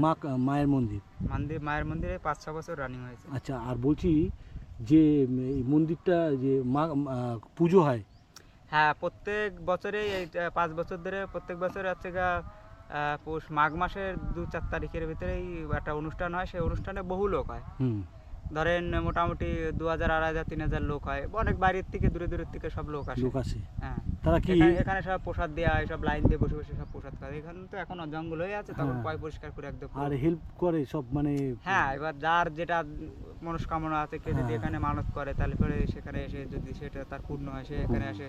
মায়ের মন্দির। মায়ের মন্দিরে 5-6 বছর রানিং হয়েছে। আচ্ছা, আর বলছি যে এই মন্দিরটা যে পুজো হয়, হ্যাঁ, প্রত্যেক বছরেই এই 5 বছর ধরে প্রত্যেক বছর হচ্ছে পৌষ মাঘ মাসের 2-4 তারিখের ভিতরেই একটা অনুষ্ঠান হয়, সেই অনুষ্ঠানে বহু লোক হয়। হুম, ধরেন মোটামুটি 2000, 2500, 3000 লোক হয়, অনেক বাইরের থেকে দূরে দূরের থেকে সব লোক আসে। লোক আসে। হ্যাঁ, তারা কি এখানে সব প্রসাদ দেওয়া হয়, সব লাইন দিয়ে বসে বসে সব প্রসাদ খায়। এখানে তো এখন জঙ্গল হয়ে আছে, তখন হ্যাঁ। পয় পরিষ্কার করে একদম আর হেল্প করে সব মানে? হ্যাঁ, এবার যার যেটা মনস্কামনা আছে, কেউ যদি হ্যাঁ। এখানে মানত করে, তাহলে পরে সেখানে এসে যদি সেটা তার পূর্ণ হয়, সে এখানে এসে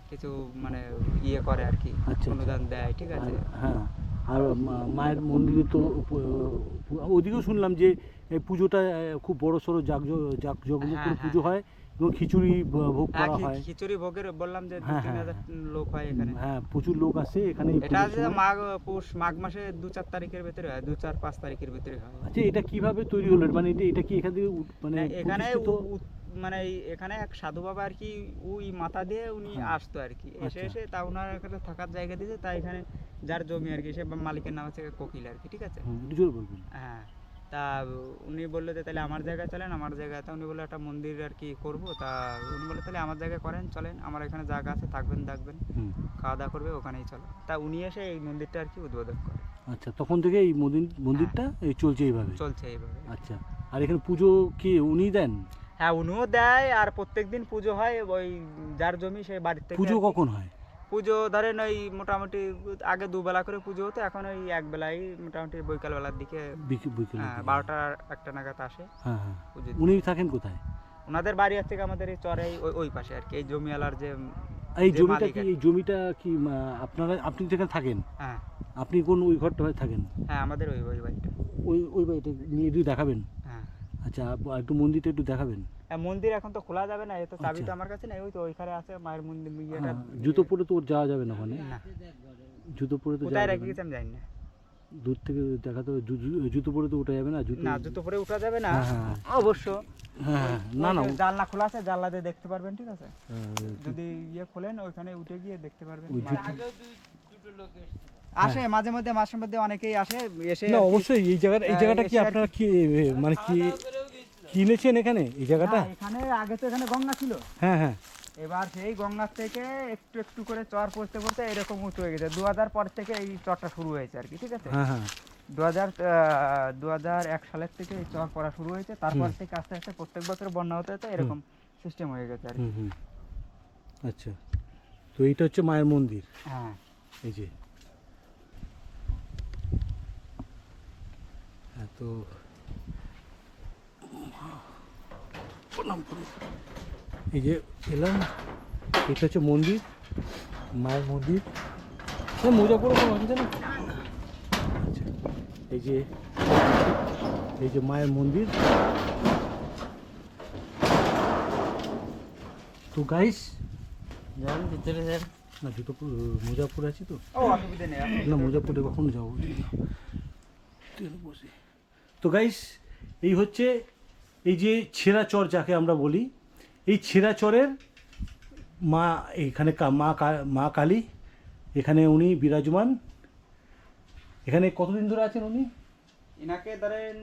কিছু মানে ইয়ে করে আর কি, আচ্ছা। অনুদান দেয়, ঠিক আছে। হ্যাঁ, আর মায়ের মন্দিরে তো ওদিকেও শুনলাম যে এই পুজোটা খুব বড় সড়ো জাঁকজমক হ্যাঁ, করে হ্যাঁ, পুজো হয় এবং খিচুড়ি ভোগ হ্যাঁ, করা হয়। খিচুড়ি ভোগের বললাম যে হ্যাঁ, 2-3 হাজার লোক হয় এখানে। হ্যাঁ, প্রচুর লোক আসে এখানে এই এটা পুজোর যে সময়। পৌষ মাঘ মাসে 2-4 তারিখের ভিতরে হয়, 2-4-5 তারিখের ভিতরে হয়। আচ্ছা, এটা কিভাবে তৈরি হলো? মানে এটা কি এখান থেকে মানে না, এখানে প্রতিষ্ঠিত? মানে এখানে এক সাধু বাবা আর কি, ওই মাথা দিয়ে উনি আসতো আর কি, এসে আচ্ছা। তা ওনার এখানে থাকার জায়গা দিয়েছে, তাই এখানে যার জমি আর কি, সে মালিকের নাম হচ্ছে কোকিল আর কি, ঠিক আছে। একটু জোরে বলবেন। হ্যাঁ, তা উনি বললো যে তাহলে আমার জায়গায় চলেন, আমার জায়গাতে উনি বললো একটা মন্দির আর কি করবো, তা উনি বললো তাহলে আমার জায়গায় করেন, চলেন, আমার এখানে জায়গা আছে, থাকবেন থাকবেন, হুম। খাওয়া দাওয়া করবে, ওখানেই চলো। তা উনি এসে এই মন্দিরটা আর কি উদ্বোধন করে। আচ্ছা, তখন থেকে এই মন্দিরটা এই চলছে এইভাবে? চলছে এইভাবে। আচ্ছা, আর এখানে পুজো কি উনি দেন? হ্যাঁ, উনিও দেয়, আর প্রত্যেকদিন পুজো হয়, ওই যার জমি সেই বাড়ির থেকে পুজো আর কি। কখন হয়? পুজো ধরেন ওই মোটামুটি আগে 2 বেলা করে পুজো হতো, এখন ওই 1 বেলাই মোটামুটি বিকাল বেলার দিকে, বিকেলে? হ্যাঁ, 12টা-1টা নাগাদ আসে হ্যাঁ, হ্যাঁ। পুজো দিতে। উনি থাকেন কোথায়? ওনাদের বাড়ি হচ্ছে আমাদের এই চরে ওই পাশে আর কি, এই জমিওয়ালার যে এই যে জমিটা মালিক কি আর কি। এই জমিটা কি আপনি যেখানে থাকেন হ্যাঁ, আপনি কোন ওই ঘরটায় থাকেন? হ্যাঁ, আমাদের ওই বাড়িটা। ওই বাড়িটা নিয়ে একটু দেখাবেন? হ্যাঁ, আচ্ছা, একটু মন্দিরটা একটু দেখাবেন। মন্দির এখন তো খোলা যাবে না, এই তো চাবি তো আচ্ছা। আমার কাছে নেই, ওই তো ওইখানে আছে মায়ের মন্দির ইয়েটা। হ্যাঁ, জুতো পরে তো ওর যাওয়া যাবে না ওখানে? না, জুতো পরে তো কোথায় যাওয়া রেখে যাবে গেছে আমি জানি না। না। দূর থেকে দেখা তো জুতো পরে তো ওঠা যাবে না? না, জুতো পরে উঠা যাবে না, হ্যাঁ, হ্যাঁ। অবশ্য। হ্যাঁ, না না, জানলা খোলা আছে, জানলা দিয়ে দেখতে পারবেন, ঠিক আছে। হ্যাঁ, যদি ইয়ে খোলেন, ওইখানে উঠে গিয়ে দেখতে পারবেন। ওই জুতো- আসে মাঝে মধ্যে অনেকেই আসে, এসে না আর কি- অবশ্যই এই জায়গাটা কি এসে আর আপনারা কি মানে কি কিনেছেন এখানে এই জায়গাটা? হ্যাঁ, এখানে আগে তো এখানে গঙ্গা ছিল, হ্যাঁ, হ্যাঁ। এবার সেই গঙ্গার থেকে একটু একটু করে চর পড়তে পড়তে এরকম উঁচু হয়ে গেছে। 2000 পর থেকে এই চরটা শুরু হয়েছে আর কি, ঠিক আছে। হ্যাঁ, হ্যাঁ। 2001 সালের থেকে এই চর পড়া শুরু হয়েছে, তারপর থেকে আস্তে আস্তে প্রত্যেক বছর বন্যা হতে হতে এরকম সিস্টেম হয়ে গেছে আর কি। হুম। আচ্ছা, তো এইটা হচ্ছে মায়ের মন্দির। হ্যাঁ, এই যে, হ্যাঁ, তো প্রণাম করি। এই যে এলাম, এটা হচ্ছে মন্দির, মায়ের মন্দির। মোজা পরে কোনো অসুবিধা নেই? আচ্ছা, এই যে মায়ের মন্দির। তো গাইস, ভিতরে না জুতো মোজা পরে আছি তো, ও অসুবিধা নেই। না মোজা পরে কখনো যাবো বসে। তো গাইস, এই হচ্ছে এই যে ছেঁড়া চর যাকে আমরা বলি, এই ছেঁড়া চরের মা, এখানে মা কালী এখানে উনি বিরাজমান। এখানে কতদিন ধরে আছেন উনি? এনাকে ধরেন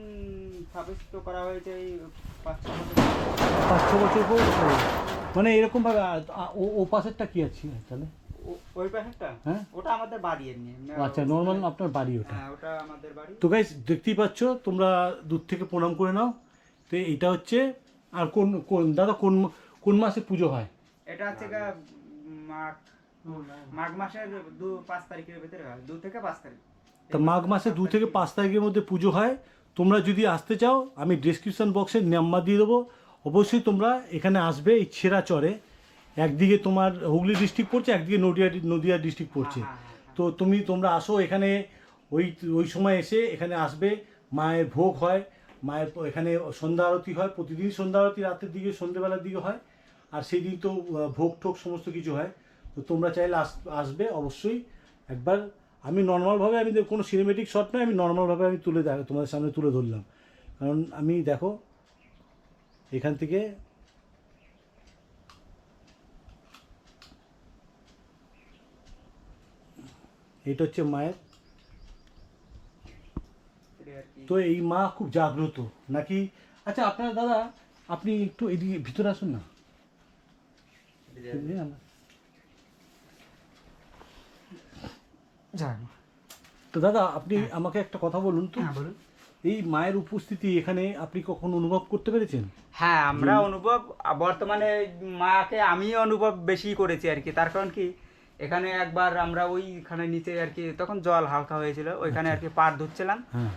স্থাপিত করা হয়েছে এই 5-6 বছর। 5-6 বছর পর। মানে এরকম ভাবে ও পাশেরটা কি আছে তাহলে? ওই পাশেরটা হ্যাঁ? ওটা আমাদের বাড়ি এমনি আচ্ছা, নর্মাল আপনার বাড়ি ওটা। হ্যাঁ ওটা আমাদের বাড়ি। তো গাইস দেখতেই পাচ্ছ, তোমরা দূর থেকে প্রণাম করে নাও। তো এটা হচ্ছে, আর কোন কোন দাদা কোন কোন মাসে পুজো হয়? এটা হচ্ছে মাঘ মাসের 2-5 তারিখের ভিতরে হয়, 2 থেকে 5 তারিখ। তা মাঘ মাসে 2 থেকে 5 তারিখের মধ্যে পুজো হয়। তোমরা যদি আসতে চাও, আমি ডেসক্রিপশন বক্সে নাম্বার দিয়ে দেবো, অবশ্যই তোমরা এখানে আসবে। এই ছেঁড়াচরে একদিকে তোমার হুগলি ডিস্ট্রিক্ট পড়ছে, একদিকে নদিয়া ডিস্ট্রিক্ট পড়ছে। তো তোমরা আসো এখানে, ওই সময় এসে এখানে আসবে। মায়ের ভোগ হয়, মায়ের এখানে সন্ধ্যা আরতি হয়, প্রতিদিন সন্ধ্যা আরতি রাতের দিকে, সন্ধ্যেবেলার দিকে হয়। আর সেই দিন তো ভোগ ঠোক সমস্ত কিছু হয়। তো তোমরা চাইলে আসবে অবশ্যই একবার। আমি নর্মালভাবে, আমি কোনো সিনেমেটিক শট নয়, আমি নর্মালভাবে আমি তোমাদের সামনে তুলে ধরলাম। কারণ আমি দেখো এখান থেকে এটা হচ্ছে মায়ের। তো এই মা খুব জাগ্রত নাকি? আচ্ছা আপনার দাদা, আপনি একটু এদিকে ভিতরে আসুন না। তো দাদা আপনি আমাকে একটা কথা বলুন তো, বলুন। এই মায়ের উপস্থিতি এখানে আপনি কখন অনুভব করতে পেরেছেন? হ্যাঁ, আমরা অনুভব বর্তমানে মাকে আমি অনুভব বেশি করেছি আর কি। তার কারণ কি, এখানে একবার আমরা ওইখানে নিচে আর কি, তখন জল হালকা হয়েছিল, ওইখানে আর কি পাট ধুচ্ছিলাম। হ্যাঁ,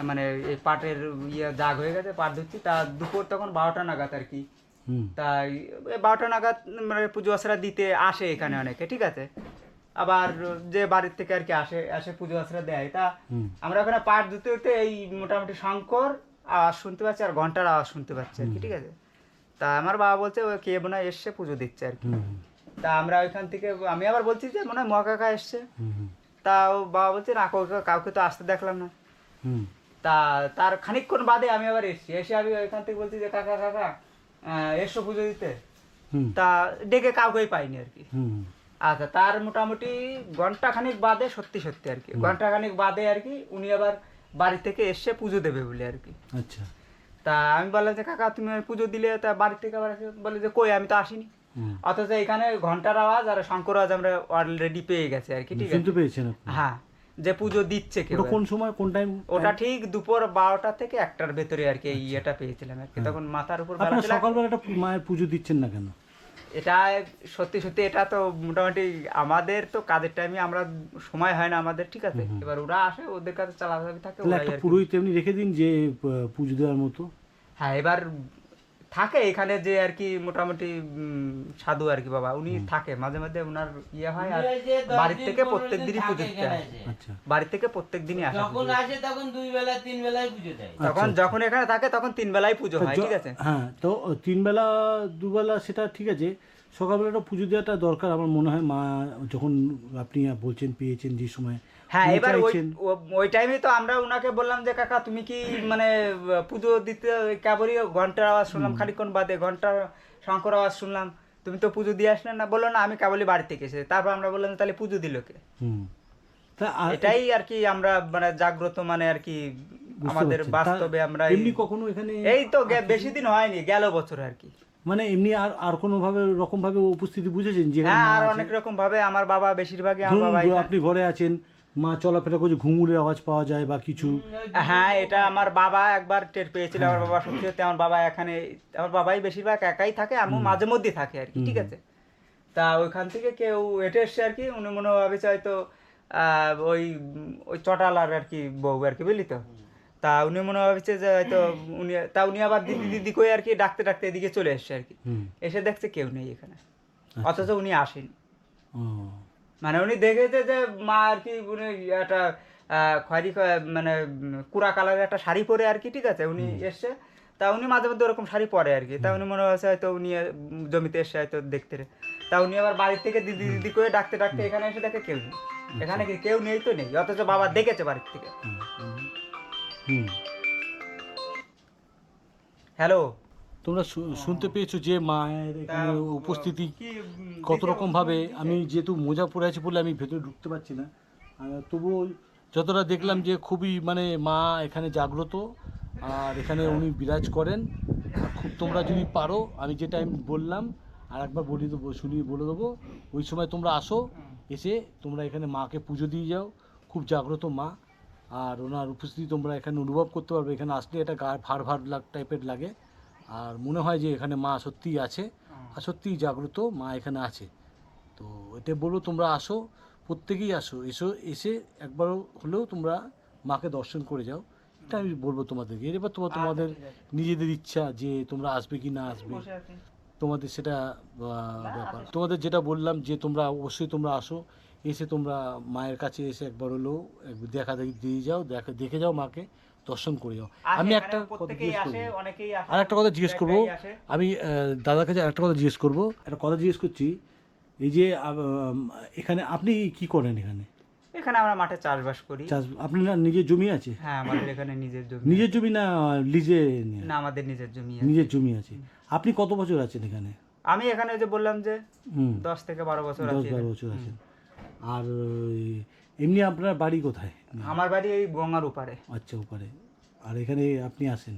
মানে এই পাটের দাগ হয়ে গেছে, পাট ধুচ্ছি। তা দুপুর তখন 12টা নাগাদ আর কি। তাই 12টা নাগাদ মানে পুজো আশ্রা দিতে আসে এখানে অনেকে, ঠিক আছে। আবার যে বাড়ির থেকে আর কি আসে পুজো আশ্রা দেয়। তা আমরা ওখানে পাট ধুতে ধুতে এই মোটামুটি শঙ্কর আওয়াজ শুনতে পাচ্ছি আর ঘন্টার আওয়াজ শুনতে পাচ্ছি আর কি, ঠিক আছে। তা আমার বাবা বলছে ও কে মনে হয় এসছে পুজো দিচ্ছে আর কি। তা আমরা ওইখান থেকে, আমি আবার বলছি যে মনে হয় মহাকাকা এসছে। তা ও বাবা বলছে না, কাউকে তো আসতে দেখলাম না। তা তার খানিকক্ষণ বাদে আমি আবার এসে আমি ওইখান থেকে বলছি যে কাকা কাকা এসো পুজো দিতে। তা ডেকে কাউকেই পাইনি আর কি। আচ্ছা, তার মোটামুটি ঘন্টাখানিক বাদে, সত্যি আর কি ঘন্টাখানিক বাদে আর কি উনি আবার বাড়ি থেকে এসে পুজো দেবে বলে আর কি। আচ্ছা। তা আমি বললাম যে কাকা তুমি পুজো দিলে, তা বাড়ি থেকে আবার বলে যে কই আমি তো আসিনি। অথচ এখানে ঘন্টার আওয়াজ আর শঙ্কর আওয়াজ আমরা অলরেডি পেয়ে গেছে আর কি, ঠিক আছে। শুনতে পেয়েছেন আপনি? হ্যাঁ, যে পুজো দিচ্ছে কেউ। কোন সময়, কোন টাইম? ওটা ঠিক দুপুর 12টা থেকে 1টার ভেতরে আর কি এই ইয়েটা পেয়েছিলাম আর কি। তখন মাথার উপর আপনারা সকালবেলাটা মায়ের পুজো দিচ্ছেন না কেন? এটা সত্যি এটা তো মোটামুটি আমাদের তো কাজের টাইমে আমরা সময় হয় না আমাদের, ঠিক আছে। এবার ওরা আসে, ওদের কাছে চালাচালি থাকে। একটা পুরোহিত এমনি রেখে দিন যে পুজো দেওয়ার মতো। হ্যাঁ, এবার থাকে এখানে যে আর কি মোটামুটি সাধু আর কি বাবা, উনি থাকে মাঝে মাঝে, ওনার ইয়ে হয়। আর বাড়ি থেকে প্রত্যেক দিনই পুজো দিতে আসে। আচ্ছা, বাড়ি থেকে প্রত্যেক দিনই আসে। যখন আসে তখন 2 বেলা 3 বেলায় পুজো দেয়। তখন যখন এখানে থাকে তখন 3 বেলায় পুজো হয়, ঠিক আছে। হ্যাঁ, তো 3 বেলা 2 বেলা সেটা ঠিক আছে। সকালবেলাটা পুজো দেওয়াটা দরকার আমার মনে হয়। মা যখন আপনি বলছেন পেয়েছেন যে সময়, হ্যাঁ, এবার ওই টাইমে তো আমরা ওনাকে বললাম যে কাকা তুমি কি মানে পুজো দিতে কেবলই ঘন্টার আওয়াজ শুনলাম, খানিকক্ষণ বাদে ঘন্টার শঙ্কর আওয়াজ শুনলাম, তুমি তো পুজো দিয়ে আসলে না। বললো না আমি কেবলই বাড়ি থেকে এসে। তারপর আমরা বললাম তাহলে পুজো দিল কে? এটাই আর কি আমরা মানে জাগ্রত মানে আর কি আমাদের বাস্তবে আমরা এমনি কখনো এখানে এই তো বেশি দিন হয়নি, গেল বছর আর কি। মানে এমনি আর কোনো রকম ভাবে উপস্থিতি বুঝেছেন যে? হ্যাঁ, আর অনেক রকম ভাবে। আমার বাবা বেশিরভাগই, আমার বাবা আপনি ঘরে আছেন, মা চলাফেরা করছে, ঘুঙুরের আওয়াজ পাওয়া যায় বা কিছু? হ্যাঁ, এটা আমার বাবা একবার টের পেয়েছিল। আমার বাবা সত্যি সত্যি, আমার বাবা এখানে, আমার বাবাই বেশিরভাগ একাই থাকে, আমি মাঝে মধ্যে থাকে আর কি, ঠিক আছে। তা ওইখান থেকে কেউ হেঁটে এসছে আর কি। উনি মনে ভাবেছে হয়তো ওই চটালার আর কি বউ আর কি, বুঝলি তো। তা উনি মনে ভাবছে যে হয়তো উনি আবার দিদি দিদি কই আর কি ডাকতে ডাকতে এদিকে চলে এসছে আর কি। এসে দেখছে কেউ নেই এখানে, অথচ উনি আসেনি। মানে উনি দেখেছে যে মা আর কি উনি একটা খয়েরি মানে কুড়া কালারের একটা শাড়ি পরে আর কি, ঠিক আছে, উনি এসছে। তা উনি মাঝে মধ্যে ওরকম শাড়ি পরে আর কি। তা উনি মনে হচ্ছে হয়তো উনি জমিতে এসে হয়তো দেখতে। তা উনি আবার বাড়ির থেকে দিদি দিদি করে ডাকতে ডাকতে এখানে এসে দেখে কেউ নেই। এখানে কি কেউ নেই তো নেই, অথচ বাবা দেখেছে বাড়ির থেকে। হ্যালো, তোমরা শুনতে পেয়েছো যে মায়ের এখানে উপস্থিতি কত রকম ভাবে। আমি যেহেতু মোজা পরে আছি বলে আমি ভেতরে ঢুকতে পারছি না, তবুও যতটা দেখলাম যে খুবই মানে মা এখানে জাগ্রত আর এখানে উনি বিরাজ করেন। খুব তোমরা যদি পারো, আমি যেটা আমি বললাম আর একবার বলে দেবো, বলে দেবো, ওই সময় তোমরা আসো, এসে তোমরা এখানে মাকে পুজো দিয়ে যাও। খুব জাগ্রত মা, আর ওনার উপস্থিতি তোমরা এখানে অনুভব করতে পারবে। এখানে আসলে এটা গা ভার ভার টাইপের লাগে, আর মনে হয় যে এখানে মা সত্যিই আছে, আর সত্যিই জাগ্রত মা এখানে আছে। তো এটা বলবো তোমরা আসো, প্রত্যেকেই আসো, এসে একবার হলেও তোমরা মাকে দর্শন করে যাও। এটা আমি বলবো তোমাদেরকে। এবার তোমাদের নিজেদের ইচ্ছা যে তোমরা আসবে কি না আসবে, তোমাদের সেটা ব্যাপার। তোমাদের যেটা বললাম যে তোমরা অবশ্যই তোমরা আসো, এসে তোমরা মায়ের কাছে এসে একবার হলেও দেখা দিয়ে যাও, দেখে যাও মাকে, দর্শন করে যাও। আমি একটা কথা জিজ্ঞেস করবো, আর একটা কথা জিজ্ঞেস করবো, আমি দাদার কাছে একটা কথা জিজ্ঞেস করবো, একটা কথা জিজ্ঞেস করছি। এই যে এখানে আপনি কি করেন? এখানে আমরা মাঠে চাষবাস করি। আপনার না নিজের জমি আছে? হ্যাঁ, আমাদের এখানে নিজের জমি। নিজের জমি না লিজে? না, আমাদের নিজের জমি আছে। নিজের জমি আছে। আপনি কত বছর আছেন এখানে? আমি এখানে ওই যে বললাম যে 10 থেকে 12 বছর আছি। 10-12 বছর আছেন। আর এমনি আপনার বাড়ি কোথায়? আমার বাড়ি এই গঙ্গার ওপারে। আচ্ছা, ওপারে। আর এখানে আপনি আসেন।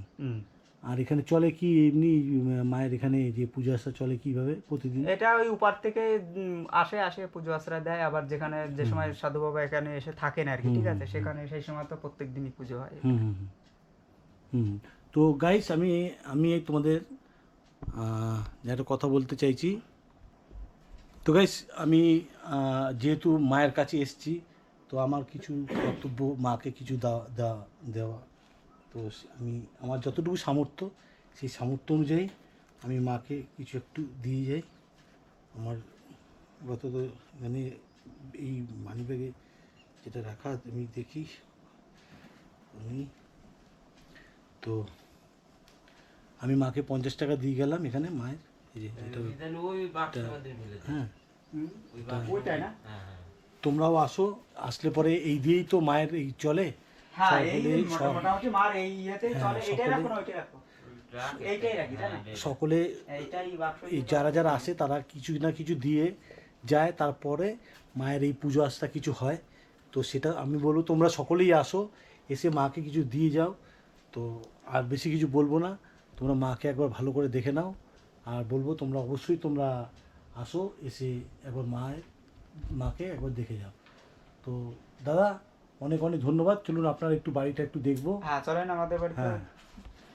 আর এখানে চলে কি এমনি মায়ের এখানে যে পূজা আশ্রা চলে কিভাবে প্রতিদিন? এটা ওই উপার থেকে আসে পুজো আশ্রা দেয়। আবার যেখানে যে সময় সাধু বাবা এখানে এসে থাকেন আর কি, ঠিক আছে, সেখানে সেই সময় তো প্রত্যেক দিনই পুজো হয়। তো গাইস, আমি তোমাদের একটা কথা বলতে চাইছি। তো গাইস, আমি যেহেতু মায়ের কাছে এসেছি, তো আমার কিছু কর্তব্য মাকে কিছু দেওয়া। তো আমি আমার যতটুকু সামর্থ্য, সেই সামর্থ্য অনুযায়ী আমি মাকে কিছু একটু দিয়ে যাই। আমার গত মানে এই মানিব্যাগে যেটা রাখা আমি দেখি, তো আমি মাকে 50 টাকা দিয়ে গেলাম এখানে মায়ের। এই যে হ্যাঁ, ওইটাই না? তোমরাও আসো, আসলে পরে এই দিয়েই তো মায়ের এই চলে। হ্যাঁ, এই মোটামুটি মার এই ইয়েতেই চলে। এটাই রাখো না ওইটাই রাখো? এইটাই রাখি, তাই না? সকলে এইটাই বাক্স। এই যারা আসে তারা কিছু না কিছু দিয়ে যায়, তারপরে মায়ের এই পুজো আস্থা কিছু হয়। তো সেটা আমি বলবো তোমরা সকলেই আসো, এসে মাকে কিছু দিয়ে যাও। তো আর বেশি কিছু বলবো না, তোমরা মাকে একবার ভালো করে দেখে নাও। আর বলবো তোমরা অবশ্যই তোমরা আসো, এসে একবার মাকে একবার দেখে যাও। তো দাদা, অনেক অনেক ধন্যবাদ। চলুন আপনার একটু বাড়িটা একটু দেখবো। হ্যাঁ, চলেন আমাদের বাড়িতে। হ্যাঁ,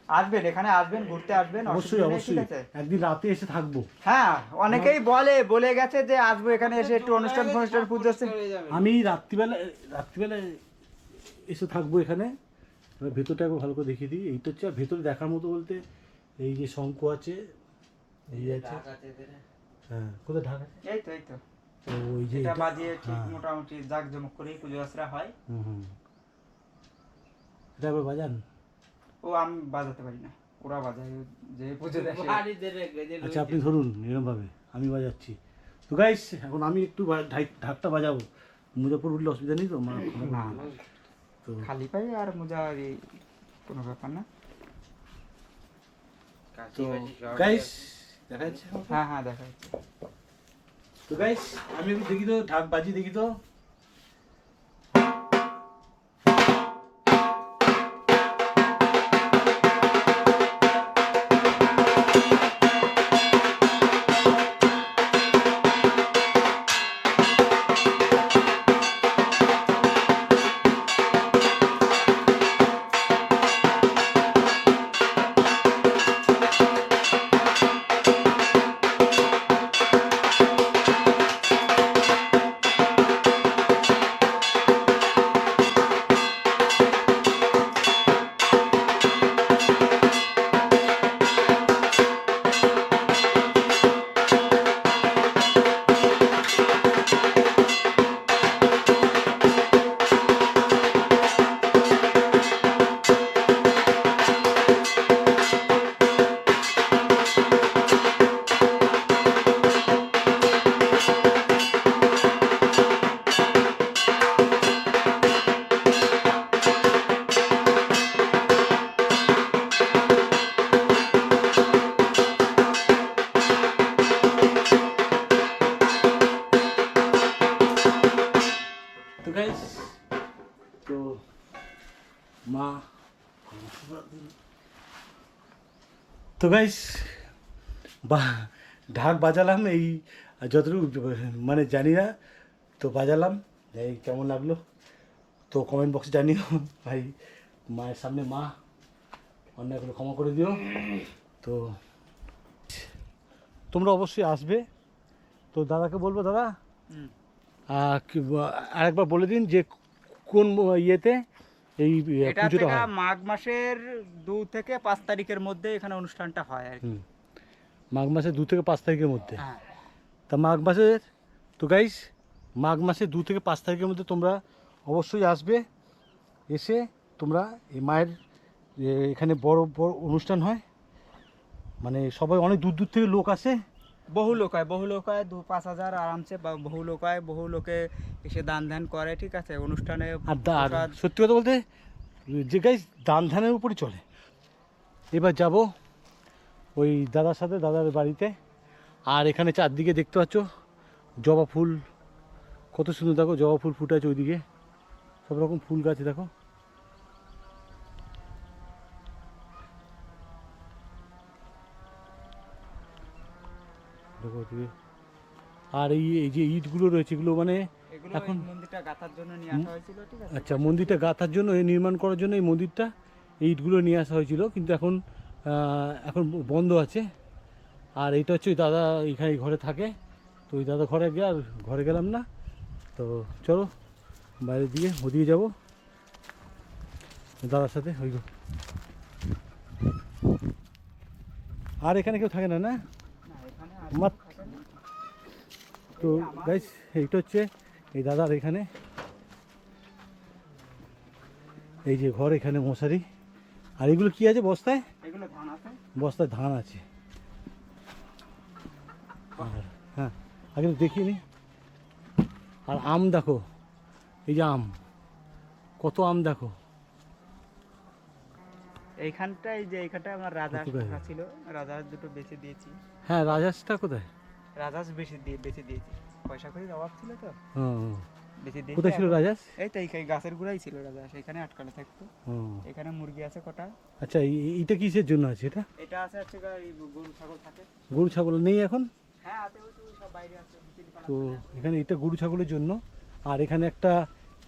আসবেন, এখানে আসবেন, ঘুরতে আসবেন। অবশ্যই অসুবিধা নেই, অবশ্যই ঠিক আছে? একদিন রাতে এসে থাকবো। হ্যাঁ, অনেকেই বলে গেছে যে আসবো এখানে এসে একটু অনুষ্ঠান পুজো আছে। আমি রাত্রিবেলা এসে থাকবো এখানে। এবার ভেতরটা একবার ভালো করে দেখিয়ে দিই। এইটা হচ্ছে, আর ভেতরে দেখার মতো বলতে এই যে শঙ্খ আছে, এই আছে। হ্যাঁ, কোথায় ঢাকা? এই তো তো ওই যে এটা এটা- বাজিয়ে ঠিক হ্যাঁ। মোটামুটি জাঁকজমক করেই পুজো আশ্রা হয়। এটা একবার বাজান। ও আমি বাজাতে পারি না, ওরা বাজায় যে পুজো দেয়। আচ্ছা, আপনি ধরুন এরকমভাবে, আমি বাজাচ্ছি। তো গাইস, এখন আমি একটু ঢাকটা বাজাবো। মুজাফর উঠলে অসুবিধা নেই তো? না, তো খালি পায়ে আর মোজা এই কোনো ব্যাপার না। তো গাইস, দেখা যাচ্ছে? হ্যাঁ, দেখা যাচ্ছে। তো গাইস, আমি একটু দেখি তো, ঢাক বাজি দেখি তো। তো গাইস, তো মা, তো গাইস ঢাক বাজালাম, এই যতটুকু মানে জানি না তো বাজালাম, এই কেমন লাগলো তো কমেন্ট বক্সে জানিও। ভাই মায়ের সামনে মা, অন্যায়গুলো ক্ষমা করে দিও। তো তোমরা অবশ্যই আসবে। তো দাদাকে বলবো, দাদা আরেকবার বলে দিন যে কোন ইয়েতে এই এটা পুজোটা থেকে হয়। মাঘ মাসের 2 থেকে 5 তারিখের মধ্যে এখানে অনুষ্ঠানটা হয় আর কি। মাঘ মাসের 2 থেকে 5 তারিখের মধ্যে। হ্যাঁ, তা মাঘ মাসের, তো গাইস মাঘ মাসের 2 থেকে 5 তারিখের মধ্যে তোমরা অবশ্যই আসবে। এসে তোমরা এই মায়ের এখানে বড় বড় অনুষ্ঠান হয়, মানে সবাই অনেক দূর দূর থেকে লোক আসে। বহু লোক হয় 2-5 হাজার আরামসে, বহু লোক হয়, বহু লোকে এসে দান ধ্যান করে, ঠিক আছে। অনুষ্ঠানে আর প্রসাদ, সত্যি কথা বলতে যে গাইস দান ধ্যানের উপরই চলে। এবার যাব ওই দাদার সাথে, দাদার বাড়িতে। আর এখানে চারদিকে দেখতে পাচ্ছ জবা ফুল, কত সুন্দর দেখো, জবা ফুল ফুটে আছে ওইদিকে, সব রকম ফুল গাছ দেখো। দেখো ওইদিকে। আর এই যে ইটগুলো রয়েছে, এগুলো মানে এগুলো এখন এই মন্দিরটা গাঁথার জন্য নিয়ে আসা হয়েছিল, ঠিক আছে। আচ্ছা, মন্দিরটা গাঁথার জন্য, এই নির্মাণ করার জন্য এই মন্দিরটা, এই ইটগুলো নিয়ে আসা হয়েছিল, কিন্তু এখন এখন বন্ধ আছে। আর এইটা হচ্ছে ওই দাদা এখানে ঘরে থাকে, তো ওই দাদা ঘরে গিয়ে আর ঘরে গেলাম না। তো চলো বাইরের দিকে, ওদিকে যাবো দাদার সাথে। ওই আর এখানে কেউ থাকে না, না? না, এখানে আর মাত- তো গাইস এইটা হচ্ছে এই দাদার এখানে, এই যে ঘর, এখানে মশারি। আর এগুলো কি আছে বস্তায়? এগুলো ধান আছে। বস্তায় ধান আছে। আর হ্যাঁ, আগে তো দেখিনি। আর আম দেখো, এই যে আম, কত আম দেখো। এইখানটায় যে এইখানটায় আমার রাজহাঁস কত গাছ? রাখা ছিল, রাজহাঁস দুটো বেচে দিয়েছি। হ্যাঁ, রাজহাঁসটা কোথায়? রাজহাঁস বেচে দিয়েছি, পয়সা কড়ির অভাব ছিল তো, হুম, বেচে দিয়েছি। কোথায় ছিল এখন- রাজহাঁস? এই তো এই গাছের গোড়াই ছিল রাজহাঁস, এখানে আটকানো থাকতো। হুম। এখানে মুরগি আছে কটা। আচ্ছা, এইটা কিসের জন্য আছে এটা? এটা আছে হচ্ছে এই গরু ছাগল থাকে। গরু ছাগল নেই এখন? হ্যাঁ আছে, ওই তো সব বাইরে আছে, বিচুলি তো পালা আছে। এখানে এটা গরু ছাগলের জন্য। আর এখানে একটা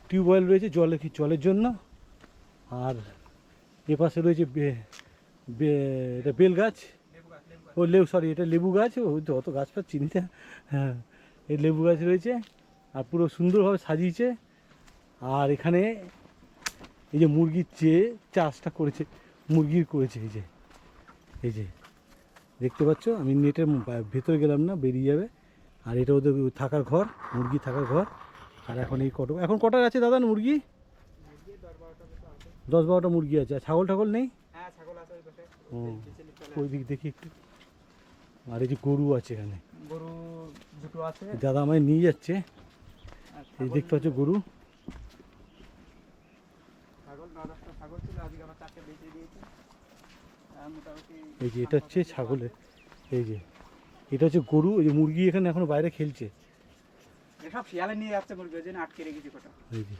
টিউবওয়েল রয়েছে জলের জন্য। আর এপাশে রয়েছে এটা বেল গাছ, ও এটা লেবু গাছ। ও তো অত গাছপাত চিনিতে। হ্যাঁ, এই লেবু গাছ রয়েছে। আর পুরো সুন্দরভাবে সাজিয়েছে। আর এখানে এই যে মুরগির চাষটা করেছে, মুরগির করেছে, এই যে দেখতে পাচ্ছ। আমি নেটের ভেতরে গেলাম না, বেরিয়ে যাবে। আর এটা ওদের থাকার ঘর, মুরগি থাকার ঘর। আর এখন এখন কটা আছে দাদা মুরগি? 10-12টা মুরগি আছে। আর ছাগল ঠাগল নেই? হ্যাঁ ছাগল আছে ওই পাশে, ও, বিচুলি চলে ওই দিক দেখি একটু। আর এই যে গরু আছে এখানে, গরু দুটো আছে। দাদা আমায় নিয়ে যাচ্ছে। আর এই দেখতে পাচ্ছ গরু। ছাগল 9-10টা ছাগল ছিল, আজকে আবার 4টে বেচে দিয়েছি। আর মোটামুটি এই যে এটা হচ্ছে ছাগলের, এই যে এটা হচ্ছে গরু। এই যে মুরগি এখানে এখনো বাইরে খেলছে। এসব শিয়ালে নিয়ে যাচ্ছে মুরগি, ওই জন্য আটকে রেখেছি কটা। এই যে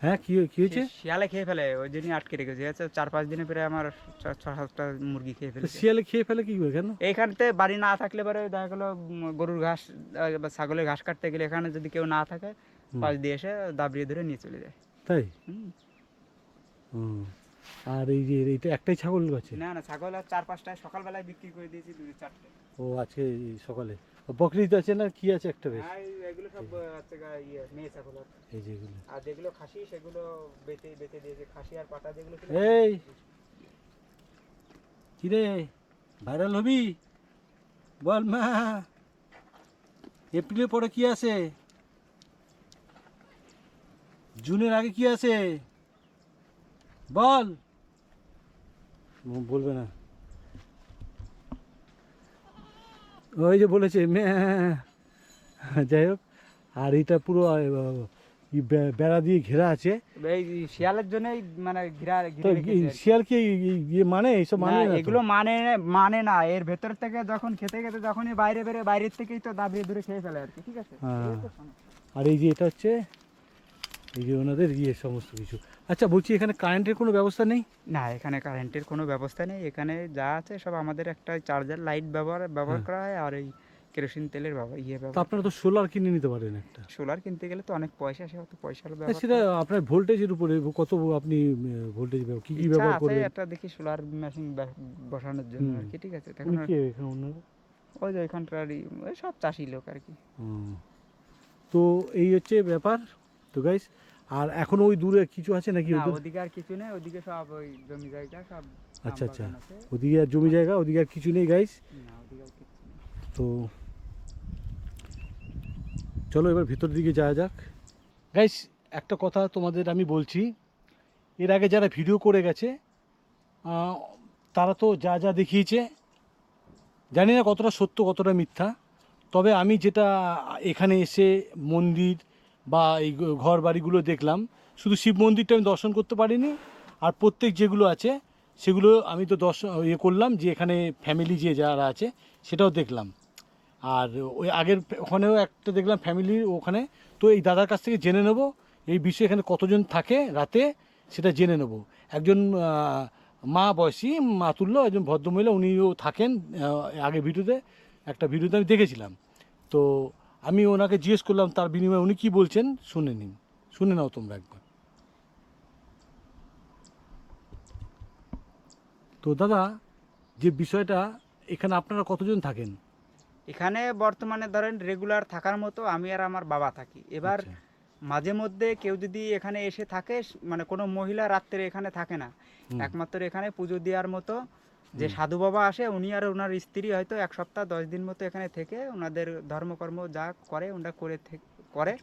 হ্যাঁ, কি হয়েছে? শিয়ালে খেয়ে ফেলে, ওই জন্য আটকে রেখেছি। আচ্ছা 4-5 দিনে প্রায় আমার 6-7টা মুরগি খেয়ে তো ফেলেছে। শিয়ালে খেয়ে ফেলে কি করে, কেন? এইখানতে বাড়ি না থাকলে পরে দেখা গেলো গরুর ঘাস বা ছাগলের ঘাস কাটতে গেলে এখানে যদি কেউ না থাকে, পাশ দিয়ে এসে দাবড়িয়ে ধরে নিয়ে চলে যায়। তাই? হুম। হুম। আর এই যে এটা একটাই ছাগল আছে? না না, ছাগল আর 4-5টায় সকালবেলায় বিক্রি করে দিয়েছি, 2-4টে। ও আজকে এই সকালে বকরিদ আছে না কি আছে একটা বেশ? হ্যাঁ এগুলো সব হচ্ছে মেয়ে ছাগল। এই যেগুলো, আর যেগুলো খাসি সেগুলো বেঁচে দিয়েছে, খাসি আর পাটা যেগুলো ছিল। এই কিরে ভাইরাল হবি বল মা, এপ্রিলের পরে কি আছে, জুনের আগে কি আছে বল। বলবে না, ওই যে বলেছে যাই হোক। আর এটা পুরো বেড়া দিয়ে ঘেরা আছে। এই শিয়ালের জন্যই মানে তো শিয়াল কি ইয়ে মানে এইসব মানে না তো? এগুলো মানে না, এর ভেতর থেকে যখন খেতে যখনই বাইরে বেরে, বাইরের থেকেই তো দাবিয়ে ধরে খেয়ে ফেলে আর কি, ঠিক আছে। হ্যাঁ। এই তো শোনো। আর এই যে এটা হচ্ছে এই যে ওনাদের সমস্ত কিছু। আচ্ছা বলছি, এখানে কারেন্টের কোনো ব্যবস্থা নেই? না, এখানে কারেন্টের কোনো ব্যবস্থা নেই। এখানে যা আছে সব আমাদের একটা চার্জার লাইট ব্যবহার করা হয়, আর এই কেরোসিন তেলের তো ব্যবহার। আপনারা তো সোলার কিনে নিতে পারেন একটা। সোলার কিনতে গেলে তো অনেক পয়সা, সে অত পয়সা হলো তা ব্যবহার সেটা করা। আপনার ভোল্টেজের উপরে কত আপনি ভোল্টেজ কি কি ইচ্ছা ব্যবহার আছে করবেন? একটা দেখি সোলার মেশিন বসানোর জন্য হুম। আর কি, ঠিক আছে। উনি তখন কে এখানে অন্যরা? ওই যে ওইখানকারই ওই সব চাষি লোক আর কি। হুম। তো এই হচ্ছে ব্যাপার। তো গাইস, আর এখন ওই দূরে কিছু আছে নাকি না ওদের? ওদিকে আর কিছু নেই, ওদিকে সব ওই জমি জায়গা সব আম আচ্ছা আচ্ছা, বাগান আছে। ওদিকে আর জমি জায়গা, ওদিকে আর কিছু নেই গাইস। না ওদিকে আর কিছু নেই। তো চলো এবার ভিতর দিকে যাওয়া যাক। গাইস, একটা কথা তোমাদের আমি বলছি, এর আগে যারা ভিডিও করে গেছে তারা তো যা যা দেখিয়েছে, জানি না কতটা সত্য কতটা মিথ্যা, তবে আমি যেটা এখানে এসে মন্দির বা এই ঘর বাড়িগুলো দেখলাম, শুধু শিব মন্দিরটা আমি দর্শন করতে পারিনি, আর প্রত্যেক যেগুলো আছে সেগুলো আমি তো করলাম, যে এখানে ফ্যামিলি যে যারা আছে সেটাও দেখলাম। আর ওই আগের ওখানেও একটা দেখলাম ফ্যামিলি ওখানে। তো এই দাদার কাছ থেকে জেনে নেব এই বিষয়ে এখানে কতজন থাকে রাতে, সেটা জেনে নেব। একজন মা বয়সী মাতুল্য একজন ভদ্রমহিলা, উনিও থাকেন। আগে একটা ভিডিওতে আমি দেখেছিলাম। তো আমি ওনাকে জিজ্ঞেস করলাম, তার বিনিময়ে উনি কী বলছেন শুনে নাও তোমরা একবার। তো দাদা, যে বিষয়টা, এখানে আপনারা কতজন থাকেন? এখানে বর্তমানে ধরেন রেগুলার থাকার মতো আমি আর আমার বাবা থাকি। এবার আচ্ছা। মাঝে মধ্যে কেউ যদি এখানে এসে থাকে, মানে কোনো মহিলা রাত্রে এখানে থাকে না, হুম। একমাত্র এখানে পুজো দেওয়ার মতো যে সাধু বাবা আসে, উনি আর ওনার স্ত্রী হয়তো 1 সপ্তাহ 10 দিন মতো এখানে থেকে ওনাদের ধর্মকর্ম যা করে ওনারা করে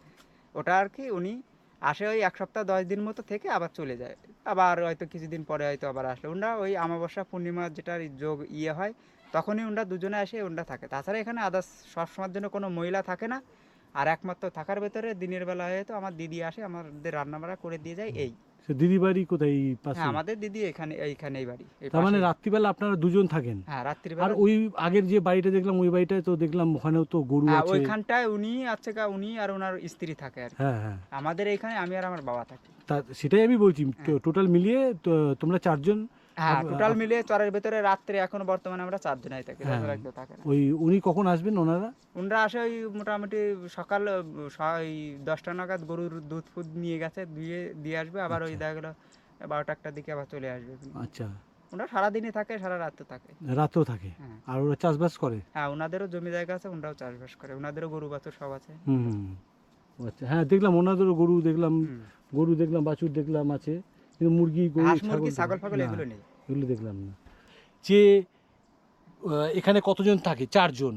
ওটা আর কি। উনি আসে ওই 1 সপ্তাহ 10 দিন মতো থেকে আবার চলে যায়, আবার হয়তো কিছুদিন পরে হয়তো আবার আসলে ওনারা ওই অমাবস্যা পূর্ণিমা যেটার যোগ হয় তখনই ওনারা দুজনে এসে ওনারা থাকে। তাছাড়া এখানে আদার্স সবসময়ের জন্য কোনো মহিলা থাকে না। আর একমাত্র থাকার ভেতরে দিনের বেলা হয়তো আমার দিদি আসে, আমাদের রান্নাবাড়া করে দিয়ে যায় এই। সে দিদি বাড়ি কোথায়? এই পাশে? হ্যাঁ আমাদের দিদি এইখানেই বাড়ি, এই তার মানে পাশেই। রাত্রিবেলা আপনারা দুজন থাকেন? হ্যাঁ আর রাত্রিবেলা। ওই আগের যে বাড়িটা দেখলাম, ওই বাড়িটায় তো দেখলাম ওখানেও তো গরু হ্যাঁ আছে। ওইখানটায় উনি উনি আর ওনার স্ত্রী থাকে আর কি। হ্যাঁ হ্যাঁ, আমাদের এইখানে আমি আর আমার বাবা থাকি। তা সেটাই আমি বলছি, হ্যাঁ। টোটাল মিলিয়ে তো তোমরা 4 জন। হ্যাঁ টোটাল মিলিয়ে চরের ভেতরে রাত্রে এখন বর্তমানে আমরা 4 জনাই থাকি, হ্যাঁ। তাছাড়া কেউ থাকে না। ওই উনি কখন আসবেন ওনারা? ওনারা আসে ওই মোটামুটি সকাল ওই 10টা নাগাদ গরুর দুধ ফুদ নিয়ে গেছে, দিয়ে আসবে, আবার ওই দেখা গেল 12টা-1টার দিকে আবার চলে আসবে। আচ্ছা, ওনারা সারাদিনই থাকে, সারা রাতও থাকে। রাতেও থাকে? হ্যাঁ। আর ওরা চাষবাস করে? হ্যাঁ ওনাদেরও জমি জায়গা আছে, ওনারাও চাষবাস করে, ওনাদেরও গরু বাছুর সব আছে। হুম হুম। ও আচ্ছা, হ্যাঁ দেখলাম ওনাদেরও গরু দেখলাম, বাছুর দেখলাম আছে, কিন্তু মুরগি গরু হাঁস মুরগি ছাগল ফাগল না, এগুলো নেই। এগুলো দেখলাম না। যে এখানে কতজন থাকে? 4 জন।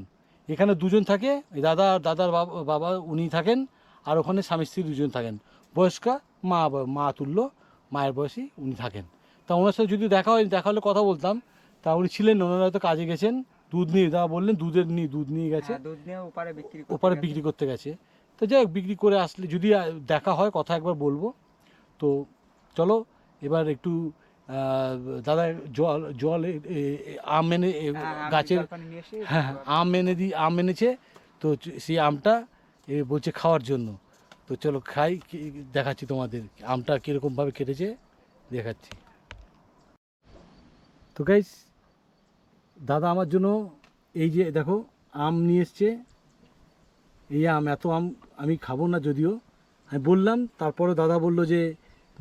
এখানে 2 জন থাকে, ওই দাদার বাবা উনি থাকেন, আর ওখানে স্বামী স্ত্রী 2 জন থাকেন। বয়স্কা মা তুল্য, মায়ের বয়সী উনি থাকেন। তা ওনার সাথে যদি দেখা হলে কথা বলতাম। তা উনি ছিলেন, ওনারা হয়তো কাজে গেছেন, দুধ নিয়ে, দাদা বললেন দুধ নিয়ে গেছে, হ্যাঁ, দুধ নিয়ে ওপারে বিক্রি করতে গেছে। তো যাই হোক, বিক্রি করে আসলে যদি দেখা হয় কথা একবার বলবো। তো চলো এবার একটু দাদা জল আম এনে গাছের, হ্যাঁ আম এনেছে, তো সেই আমটা বলছে খাওয়ার জন্য। তো চলো খাই, দেখাচ্ছি তোমাদের আমটা কীরকমভাবে কেটেছে, দেখাচ্ছি। তো গাইস, দাদা আমার জন্য এই যে দেখো আম নিয়ে এসছে। এই এত আম আমি খাবো না, যদিও আমি বললাম, তারপরে দাদা বলল যে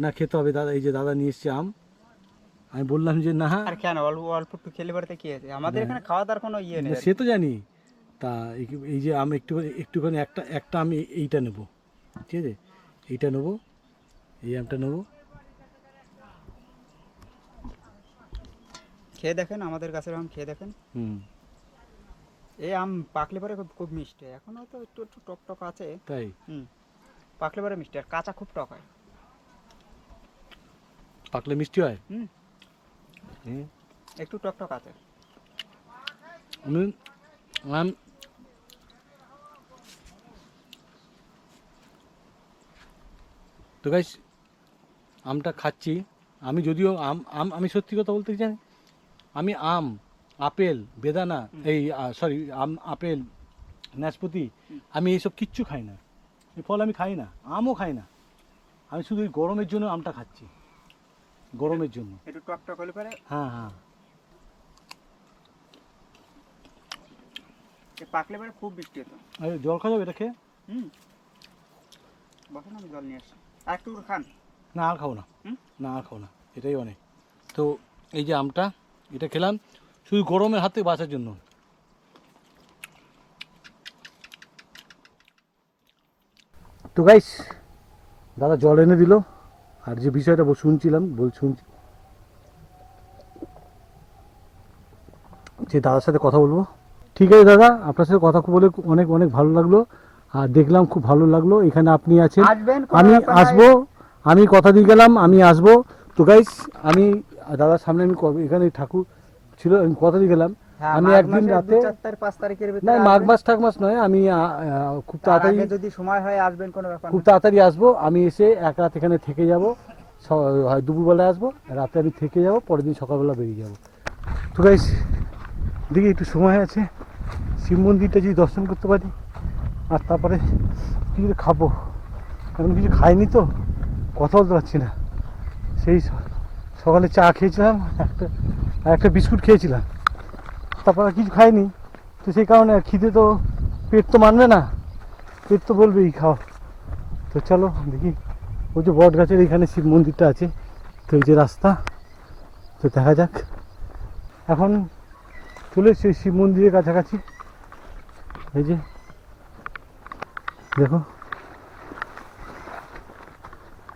না খেতে হবে। দাদা এই যে দাদা নিয়ে এসছে আম, আমি বললাম যে না, আর কেন অল্প অল্প একটু খেলে পরে কি আছে, আমাদের এখানে খাওয়া দাওয়ার কোনো ইয়ে নেই। সে তো জানি। তা এই যে আম একটুখানি একটা আমি এইটা নেব, ঠিক আছে, এইটা নেবো, এই আমটা নেবো। খেয়ে দেখেন, আমাদের গাছের আম খেয়ে দেখেন। এই আম পাকলে পরে খুব মিষ্টি, এখন হয়তো একটু একটু টক টক আছে। তাই? পাকলে পরে মিষ্টি, আর কাঁচা খুব টক হয়। পাকলে মিষ্টি হয়? একটু টক টক আছে। আম তো গাইস, আমটা খাচ্ছি আমি, যদিও আমি সত্যি কথা বলতে জানি, আমি আপেল, বেদানা, আপেল, নাশপাতি, আমি এইসব কিচ্ছু খাই না। এই ফল আমি খাই না, আমও খাই না। আমি শুধু এই গরমের জন্য আমটা খাচ্ছি, গরমের জন্য। একটু টক টক হলে পরে হ্যাঁ হ্যাঁ, পাকলে এবারে খুব বৃষ্টি হতো। আরে জল খাওয়া যাবে এটা খেয়ে? হুম, বসেন আমি জল নিয়ে আসি। আর একটু খান। না আর খাবো না। হুম? না আর খাবো না, এটাই অনেক। তো এই যে আমটা, এটা খেলাম শুধু গরমের হাত থেকে বাঁচার জন্য। তো গাইস, দাদা জল এনে দিল, আর যে বিষয়টা শুনছিলাম শুনছি যে দাদার সাথে কথা বলবো। ঠিক আছে দাদা, আপনার সাথে কথা বলে অনেক অনেক ভালো লাগলো, আর দেখলাম খুব ভালো লাগলো এখানে আপনি আছেন। আসবেন, কোনো আমি ব্যাপার নাই। আসবো, আমি কথা দিয়ে গেলাম আমি আসবো। তো গাইস, আমি দাদার সামনে আমি এখানে ঠাকুর ছিল, আমি কথা দিয়ে গেলাম হ্যাঁ, আমি মাঘ একদিন মাসের রাতে, 2-4-5 তারিখের ভিতরে না মাঘ আসবেন। মাস ঠাক মাস নয়, আমি খুব তার তাড়াতাড়ি, আগে যদি সময় হয় আসবেন, কোনো ব্যাপার খুব না। তাড়াতাড়ি আসবো। আমি এসে এক রাত এখানে থেকে যাব, হয় দুপুরবেলায় আসবো, রাতে আমি থেকে যাব, পরের দিন সকালবেলা বেরিয়ে যাব। তো গাইস, দেখি একটু সময় আছে, শিব মন্দিরটা যদি দর্শন করতে পারি, আর তারপরে কিছু খাবো। এখন কিছু খাইনি তো, কথা বলতে পারছি না। সেই সকালে চা খেয়েছিলাম, একটা বিস্কুট খেয়েছিলাম, তারপর আর কিছু খাইনি। তো সেই কারণে আর খিদে তো, পেট তো মানবে না, পেট তো বলবেই খাও। তো চলো দেখি, ওই যে বট গাছের এখানে শিব মন্দিরটা আছে, তো এই যে রাস্তা, তো দেখা যাক। এখন চলে এসেছি শিব মন্দিরের কাছাকাছি। এই যে দেখো,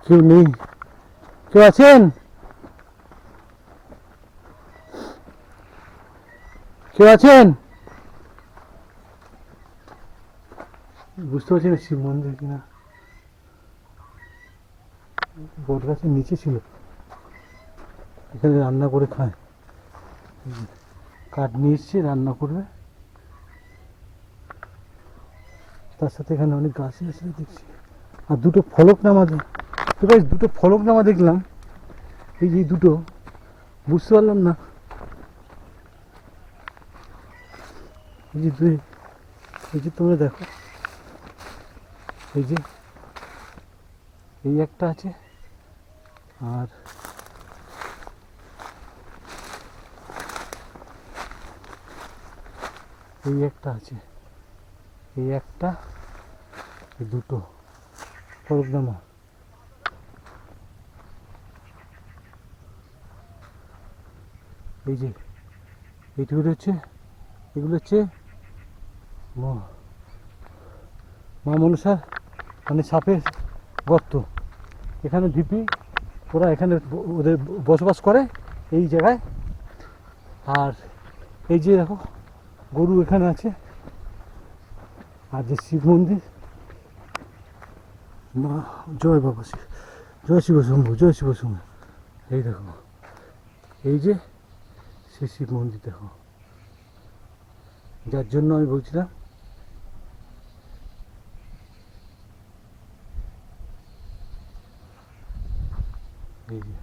কেউ নেই, কেউ আছেন? কেউ আছেন? বুঝতে পারছি না শিব মন্দির কিনা। বট গাছের নিচে ছিল, এখানে রান্না করে খায়, কাঠ নিয়ে এসছে রান্না করবে, তার সাথে এখানে অনেক গাছ আছে দেখছি, আর দুটো ফলকনামা। তো গাইস, দুটো ফলকনামা দেখলাম, এই যে দুটো, বুঝতে পারলাম না, এই যে এই যে তোমরা দেখো, এই যে এই একটা আছে, আর এই একটা আছে, এই একটা, এই দুটো ফলকনামা। এই যে এইটুকু হচ্ছে, এগুলো হচ্ছে মা মনসার মানে সাপের গর্ত। এখানে ঢিপি, ওরা এখানে ওদের বসবাস করে এই জায়গায়। আর এই যে দেখো গরু এখানে আছে, আর যে শিব মন্দির, মা জয় বাবা শিব, জয় শিব শম্ভু, জয় শিব শম্ভু। এই দেখো, এই যে সে শিব মন্দির দেখো, যার জন্য আমি বলছিলাম এই যে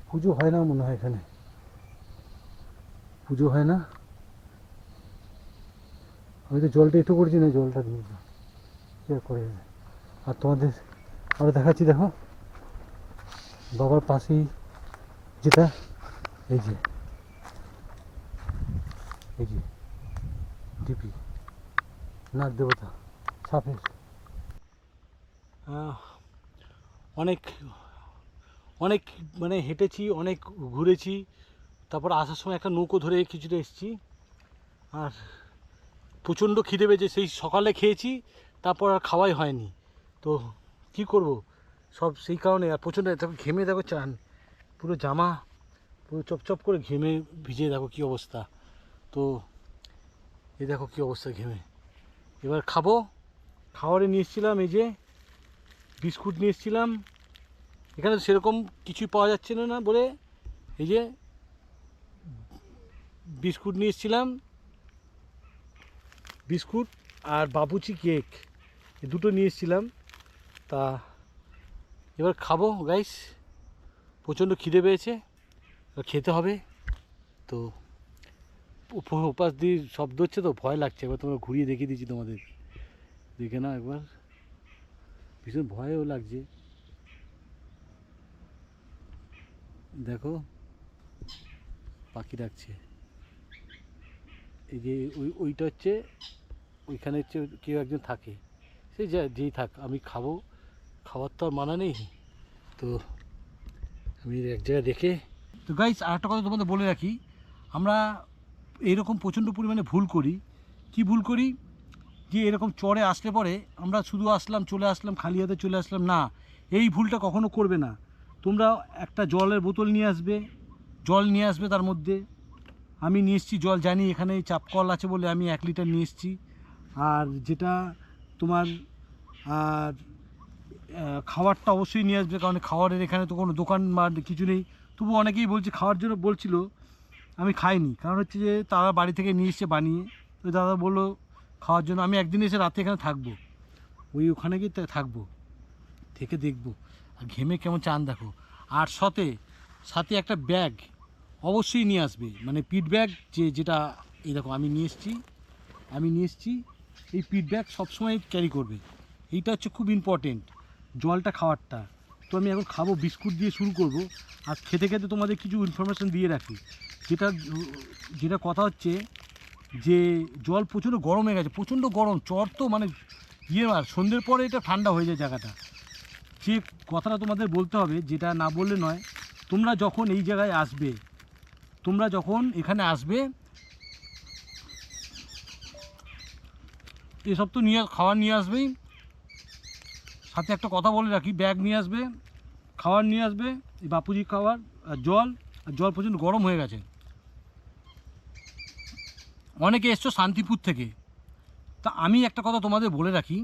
পুজো হয় না মনে হয় এখানে, পুজো হয় না। আমি তো জলটা একটু করছি না, জলটা দিয়ে করে। আর তোমাদের আমরা দেখাচ্ছি, দেখো বাবার পাশেই যেটা, এই যে এই যে ডিপি, নাগ দেবতা সাপের। অনেক অনেক মানে হেঁটেছি, অনেক ঘুরেছি, তারপর আসার সময় একটা নৌকো ধরে কিছুটা এসেছি, আর প্রচণ্ড খিদে পেয়েছে, সেই সকালে খেয়েছি, তারপর আর খাওয়াই হয়নি। তো কি করব, সব সেই কারণে। আর প্রচণ্ড ঘেমে দেখো, চান পুরো জামা পুরো চপচপ করে ঘেমে ভিজে, দেখো কী অবস্থা। তো এই দেখো কী অবস্থা ঘেমে। এবার খাবো, খাবারে নিয়ে এসেছিলাম এই যে বিস্কুট নিয়ে এসেছিলাম, এখানে সেরকম কিছুই পাওয়া যাচ্ছে না বলে এই যে বিস্কুট নিয়ে এসেছিলাম, বিস্কুট আর বাবুচি কেক, এই দুটো নিয়ে এসেছিলাম। তা এবার খাবো গাইস, প্রচণ্ড খিদে পেয়েছে, এবার খেতে হবে। তো উপাস দিয়ে শব্দ হচ্ছে তো ভয় লাগছে, এবার তোমরা ঘুরিয়ে দেখিয়ে দিচ্ছি তোমাদের, দেখে না একবার, ভীষণ ভয়ও লাগছে। দেখো পাখি ডাকছে। এই যে ওইটা হচ্ছে, ওইখানে হচ্ছে কেউ একজন থাকে, সে যেই থাক, আমি খাবো, খাওয়ার তো আর মানা নেই। তো আমি এক জায়গায় দেখে, তো গাইস আর একটা কথা তোমাদের বলে রাখি, আমরা এইরকম প্রচণ্ড পরিমাণে ভুল করি। কি ভুল করি? যে এরকম চড়ে আসলে পরে আমরা শুধু আসলাম, চলে আসলাম, খালি হাতে চলে আসলাম না। এই ভুলটা কখনো করবে না। তোমরা একটা জলের বোতল নিয়ে আসবে, জল নিয়ে আসবে। তার মধ্যে আমি নিয়ে এসেছি জল, জানি এখানে চাপ কল আছে বলে আমি 1 লিটার নিয়ে এসেছি। আর যেটা তোমার আর খাবারটা অবশ্যই নিয়ে আসবে, কারণ খাবারের এখানে তো কোনো দোকান বা কিছু নেই। তবু অনেকেই বলছে খাওয়ার জন্য বলছিল, আমি খাইনি, কারণ হচ্ছে যে তারা বাড়ি থেকে নিয়ে এসছে বানিয়ে। তো দাদা বললো খাওয়ার জন্য, আমি একদিন এসে রাতে এখানে থাকবো, ওখানে গিয়ে থাকবো, থেকে দেখবো আর ঘেমে কেমন চান দেখো। আর সাথে একটা ব্যাগ অবশ্যই নিয়ে আসবে, মানে পিট ব্যাগ, যেটা এই দেখো আমি নিয়ে এসেছি। এই পিট ব্যাগ সবসময় ক্যারি করবে, এইটা হচ্ছে খুব ইম্পর্টেন্ট। জলটা খাওয়ারটা তো আমি এখন খাবো, বিস্কুট দিয়ে শুরু করব। আর খেতে খেতে তোমাদের কিছু ইনফরমেশান দিয়ে রাখি। যেটা কথা হচ্ছে যে জল প্রচণ্ড গরম হয়ে গেছে, প্রচণ্ড গরম চর তো, মানে আর সন্ধ্যের পরে এটা ঠান্ডা হয়ে যায় জায়গাটা। যে কথাটা তোমাদের বলতে হবে, যেটা না বললে নয়, তোমরা যখন এই জায়গায় আসবে, তোমরা যখন এখানে আসবে, এসব তো খাবার নিয়ে আসবেই। সাথে একটা কথা বলে রাখি, ব্যাগ নিয়ে আসবে, খাবার নিয়ে আসবে, এই বাপুজি খাবার আর জল প্রচণ্ড গরম হয়ে গেছে। অনেকে এসছো শান্তিপুর থেকে, তা আমি একটা কথা তোমাদের বলে রাখি,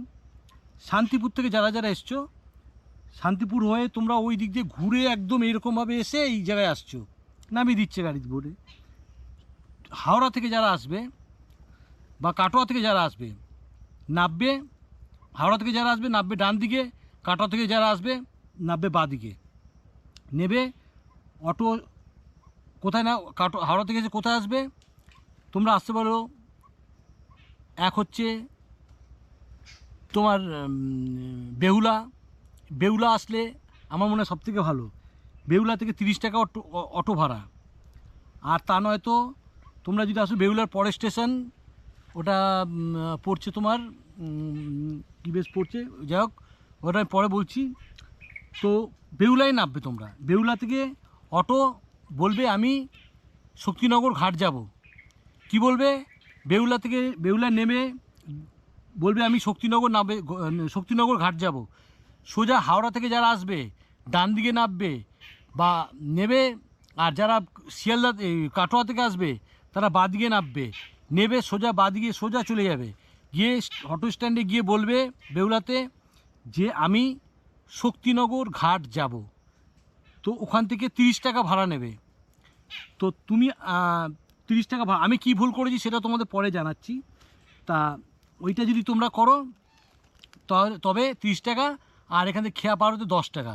শান্তিপুর থেকে যারা এসছো, শান্তিপুর হয়ে তোমরা ওই দিক দিয়ে ঘুরে একদম এরকমভাবে এসে এই জায়গায় আসছো, নামিয়ে দিচ্ছে গাড়ি বোর্ডে। হাওড়া থেকে যারা আসবে বা কাটোয়া থেকে যারা আসবে, নামবে, হাওড়া থেকে যারা আসবে নামবে ডান দিকে, কাটোয়া থেকে যারা আসবে নামবে বাঁ দিকে। নেবে অটো, কোথায় না হাওড়া থেকে এসে কোথায় আসবে তোমরা আসতে পারো। এক হচ্ছে তোমার বেহুলা আসলে আমার মনে হয় সবথেকে ভালো, বেহুলা থেকে 30 টাকা অটো ভাড়া। আর তা নয়তো তোমরা যদি আসো বেহুলার পরের স্টেশন, ওটা পড়ছে তোমার কী বেশ পড়ছে, যাই হোক ওটা আমি পরে বলছি। তো বেহুলায় নামবে তোমরা, বেহুলা থেকে অটো বলবে আমি শক্তিনগর ঘাট যাব। কি বলবে? বেহুলা নেমে বলবে আমি শক্তিনগর ঘাট যাব। সোজা হাওড়া থেকে যারা আসবে ডান দিকে নামবে বা নেবে, আর যারা শিয়ালদা কাটোয়া থেকে আসবে তারা বাঁ দিকে নামবে, নেবে সোজা বাঁ দিকে সোজা চলে যাবে, গিয়ে অটো স্ট্যান্ডে গিয়ে বলবে বেহুলাতে যে আমি শক্তিনগর ঘাট যাব। তো ওখান থেকে 30 টাকা ভাড়া নেবে। তো তুমি 30 টাকা ভাড়া, আমি কি ভুল করেছি সেটা তোমাদের পরে জানাচ্ছি। তা ওইটা যদি তোমরা করো তবে 30 টাকা, আর এখান থেকে খেয়া পার হতে 10 টাকা,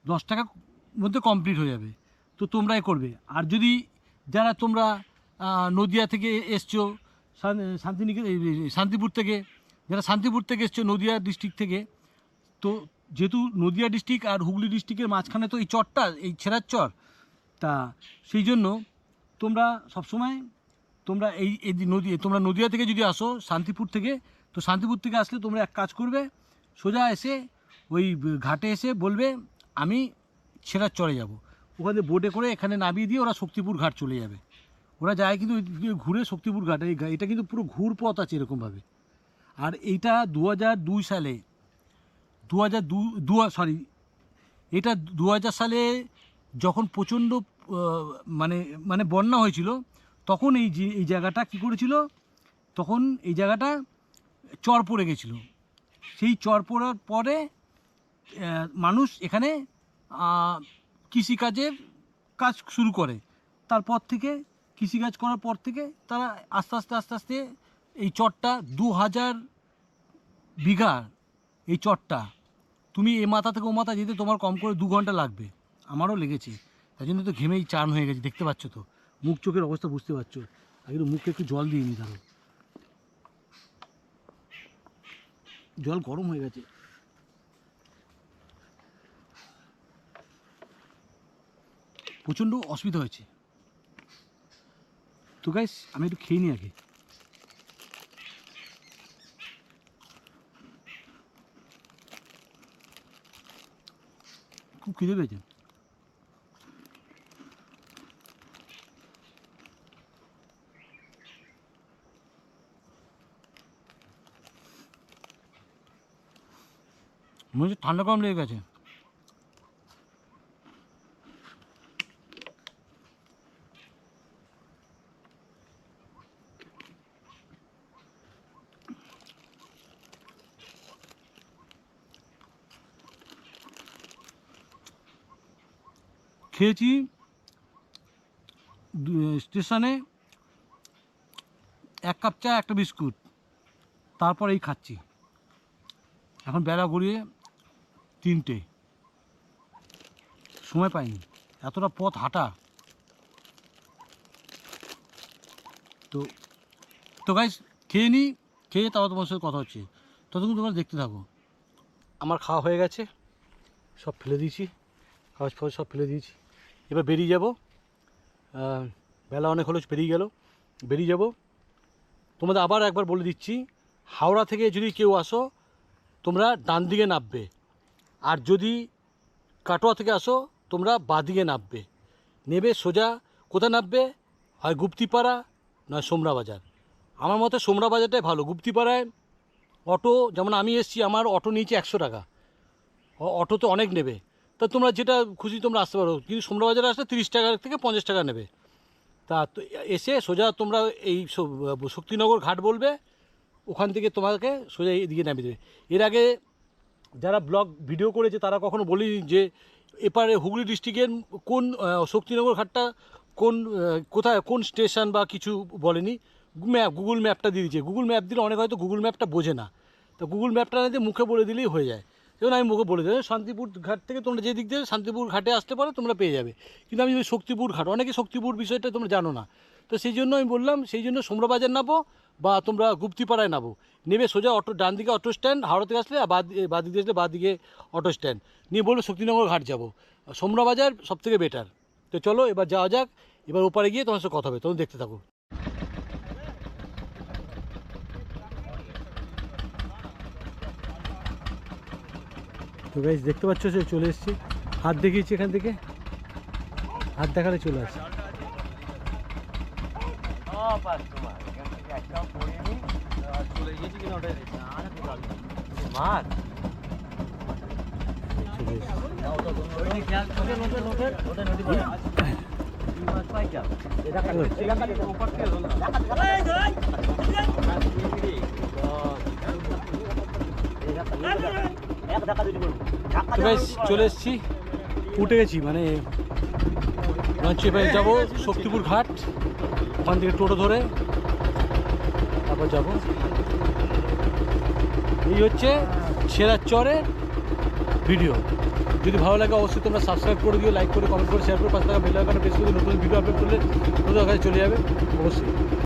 10 টাকার মধ্যে কমপ্লিট হয়ে যাবে। তো তোমরাই করবে। আর যদি যারা তোমরা নদিয়া থেকে এসছো, শান্তিপুর থেকে, যারা শান্তিপুর থেকে এসছো নদিয়া ডিস্ট্রিক্ট থেকে, তো যেহেতু নদিয়া ডিস্ট্রিক্ট আর হুগলি ডিস্ট্রিক্টের মাঝখানে তো এই চরটা, এই ছেড়ার চর, তা সেই জন্য তোমরা সবসময় তোমরা তোমরা নদিয়া থেকে যদি আসো শান্তিপুর থেকে, তো শান্তিপুর থেকে আসলে তোমরা এক কাজ করবে, সোজা এসে ওই ঘাটে এসে বলবে আমি ছেড়ার চরে যাব। ওখানে বোটে করে এখানে নামিয়ে দিয়ে ওরা শক্তিপুর ঘাট চলে যাবে। ওরা যায় কিন্তু ঘুরে শক্তিপুর ঘাট, এটা কিন্তু পুরো ঘুর পথ আছে এরকমভাবে। আর এইটা 2002 সালে, এটা 2000 সালে যখন প্রচণ্ড মানে বন্যা হয়েছিল, তখন এই জায়গাটা কী করেছিল, তখন এই জায়গাটা চর পড়ে গেছিলো। সেই চর পড়ার পরে মানুষ এখানে কৃষিকাজের কাজ শুরু করে। তারপর থেকে কৃষিকাজ করার পর থেকে তারা আস্তে আস্তে এই চরটা 2000 বিঘা, এই চরটা তুমি এ মাথা থেকে ও মাথা যেতে তোমার কম করে 2 ঘন্টা লাগবে। আমারও লেগেছে, তাই জন্য তো ঘেমেই চান হয়ে গেছে, দেখতে পাচ্ছ তো মুখ চোখের অবস্থা বুঝতে পারছো। আগে মুখে একটু জল দিয়ে নি, ধরো জল গরম হয়ে গেছে। প্রচণ্ড অসুবিধা হয়েছে। তো গাইস আমি একটু খেয়ে নিই আগে। খুব খিদে পেয়েছে। মনে হচ্ছে ঠান্ডা কম লেগে গেছে। খেয়েছি স্টেশনে 1 কাপ চা, একটা বিস্কুট, তারপর এই খাচ্ছি। এখন বেলা গড়িয়ে 3টে, সময় পাইনি, এতটা পথ হাঁটা। তো গাইস খেয়ে নিই, খেয়ে তারপর তোমার সাথে কথা হচ্ছে, ততক্ষণ তোমরা দেখতে থাকো। আমার খাওয়া হয়ে গেছে, সব ফেলে দিয়েছি, কাগজ ফাগজ সব ফেলে দিয়েছি। এবার বেরিয়ে যাব, বেলা অনেক হলো, বেরিয়ে যাব। তোমাদের আবার একবার বলে দিচ্ছি, হাওড়া থেকে যদি কেউ আসো তোমরা ডান দিকে নামবে, আর যদি কাটোয়া থেকে আসো তোমরা বাঁদিকে নামবে। নেবে সোজা কোথায় নামবে, হয় গুপ্তিপাড়া নয় সোমরা বাজার। আমার মতে সোমরা বাজারটাই ভালো। গুপ্তিপাড়ায় অটো, যেমন আমি এসেছি, আমার অটো নিয়েছে 100 টাকা, অটোতে অনেক নেবে। তা তোমরা যেটা খুশি তোমরা আসতে পারো, কিন্তু সোমরা বাজারে আসলে 30 টাকা থেকে 50 টাকা নেবে। তা এসে সোজা তোমরা এই শক্তিনগর ঘাট বলবে, ওখান থেকে তোমাকে সোজা এদিকে নামিয়ে দেবে। এর আগে যারা ব্লগ ভিডিও করেছে তারা কখনো বলেনি যে এপারে হুগলি ডিস্ট্রিক্টের কোন শক্তিনগর ঘাটটা কোথায়, কোন স্টেশন বা কিছু বলেনি। গুগল ম্যাপটা দিয়ে দিয়েছে। গুগল ম্যাপ দিলে অনেক হয়তো গুগল ম্যাপটা বোঝে না, তো গুগল ম্যাপটা না দিয়ে মুখে বলে দিলেই হয়ে যায়। যেমন আমি মুখে বলে দেবো শান্তিপুর ঘাট থেকে তোমরা যে দিক দিয়ে শান্তিপুর ঘাটে আসতে পারো তোমরা পেয়ে যাবে। কিন্তু আমি যদি শক্তিপুর ঘাট, অনেকে শক্তিপুর বিষয়টা তোমরা জানো না, তো সেই জন্য আমি বললাম, সেই জন্য সোমরা বাজার নামো বা তোমরা গুপ্তিপাড়ায় নামো। নেবে সোজা অটো, ডান দিকে অটো স্ট্যান্ড, হাওড়া থেকে আসলে, আর বাঁ দিকে আসলে বাঁ দিকে অটো স্ট্যান্ড নিয়ে বলবো শক্তিনগর ঘাট যাবো। সোমরা বাজার সবথেকে বেটার। তো চলো এবার যাওয়া যাক, এবার ওপারে গিয়ে তোমার সাথে কথা হবে, তখন দেখতে থাকো। তো গাইস দেখতে পাচ্ছ যে চলে এসেছি, হাত দেখিয়েছি, এখান থেকে হাত দেখালে চলে আসে। তো গাইস চলে এসেছি, উঠে গেছি, মানে যাবো শক্তিপুর ঘাট, ওখান থেকে টোটো ধরে তারপর যাব। এই হচ্ছে ছেড়াচরের ভিডিও। যদি ভালো লাগে অবশ্যই তোমরা সাবস্ক্রাইব করে দিও, লাইক করে, কমেন্ট করে, শেয়ার করে, 5 টাকা বেল আইকনে প্রেস করে নতুন ভিডিও আপলোড করলে নতুন কাছে চলে যাবে অবশ্যই।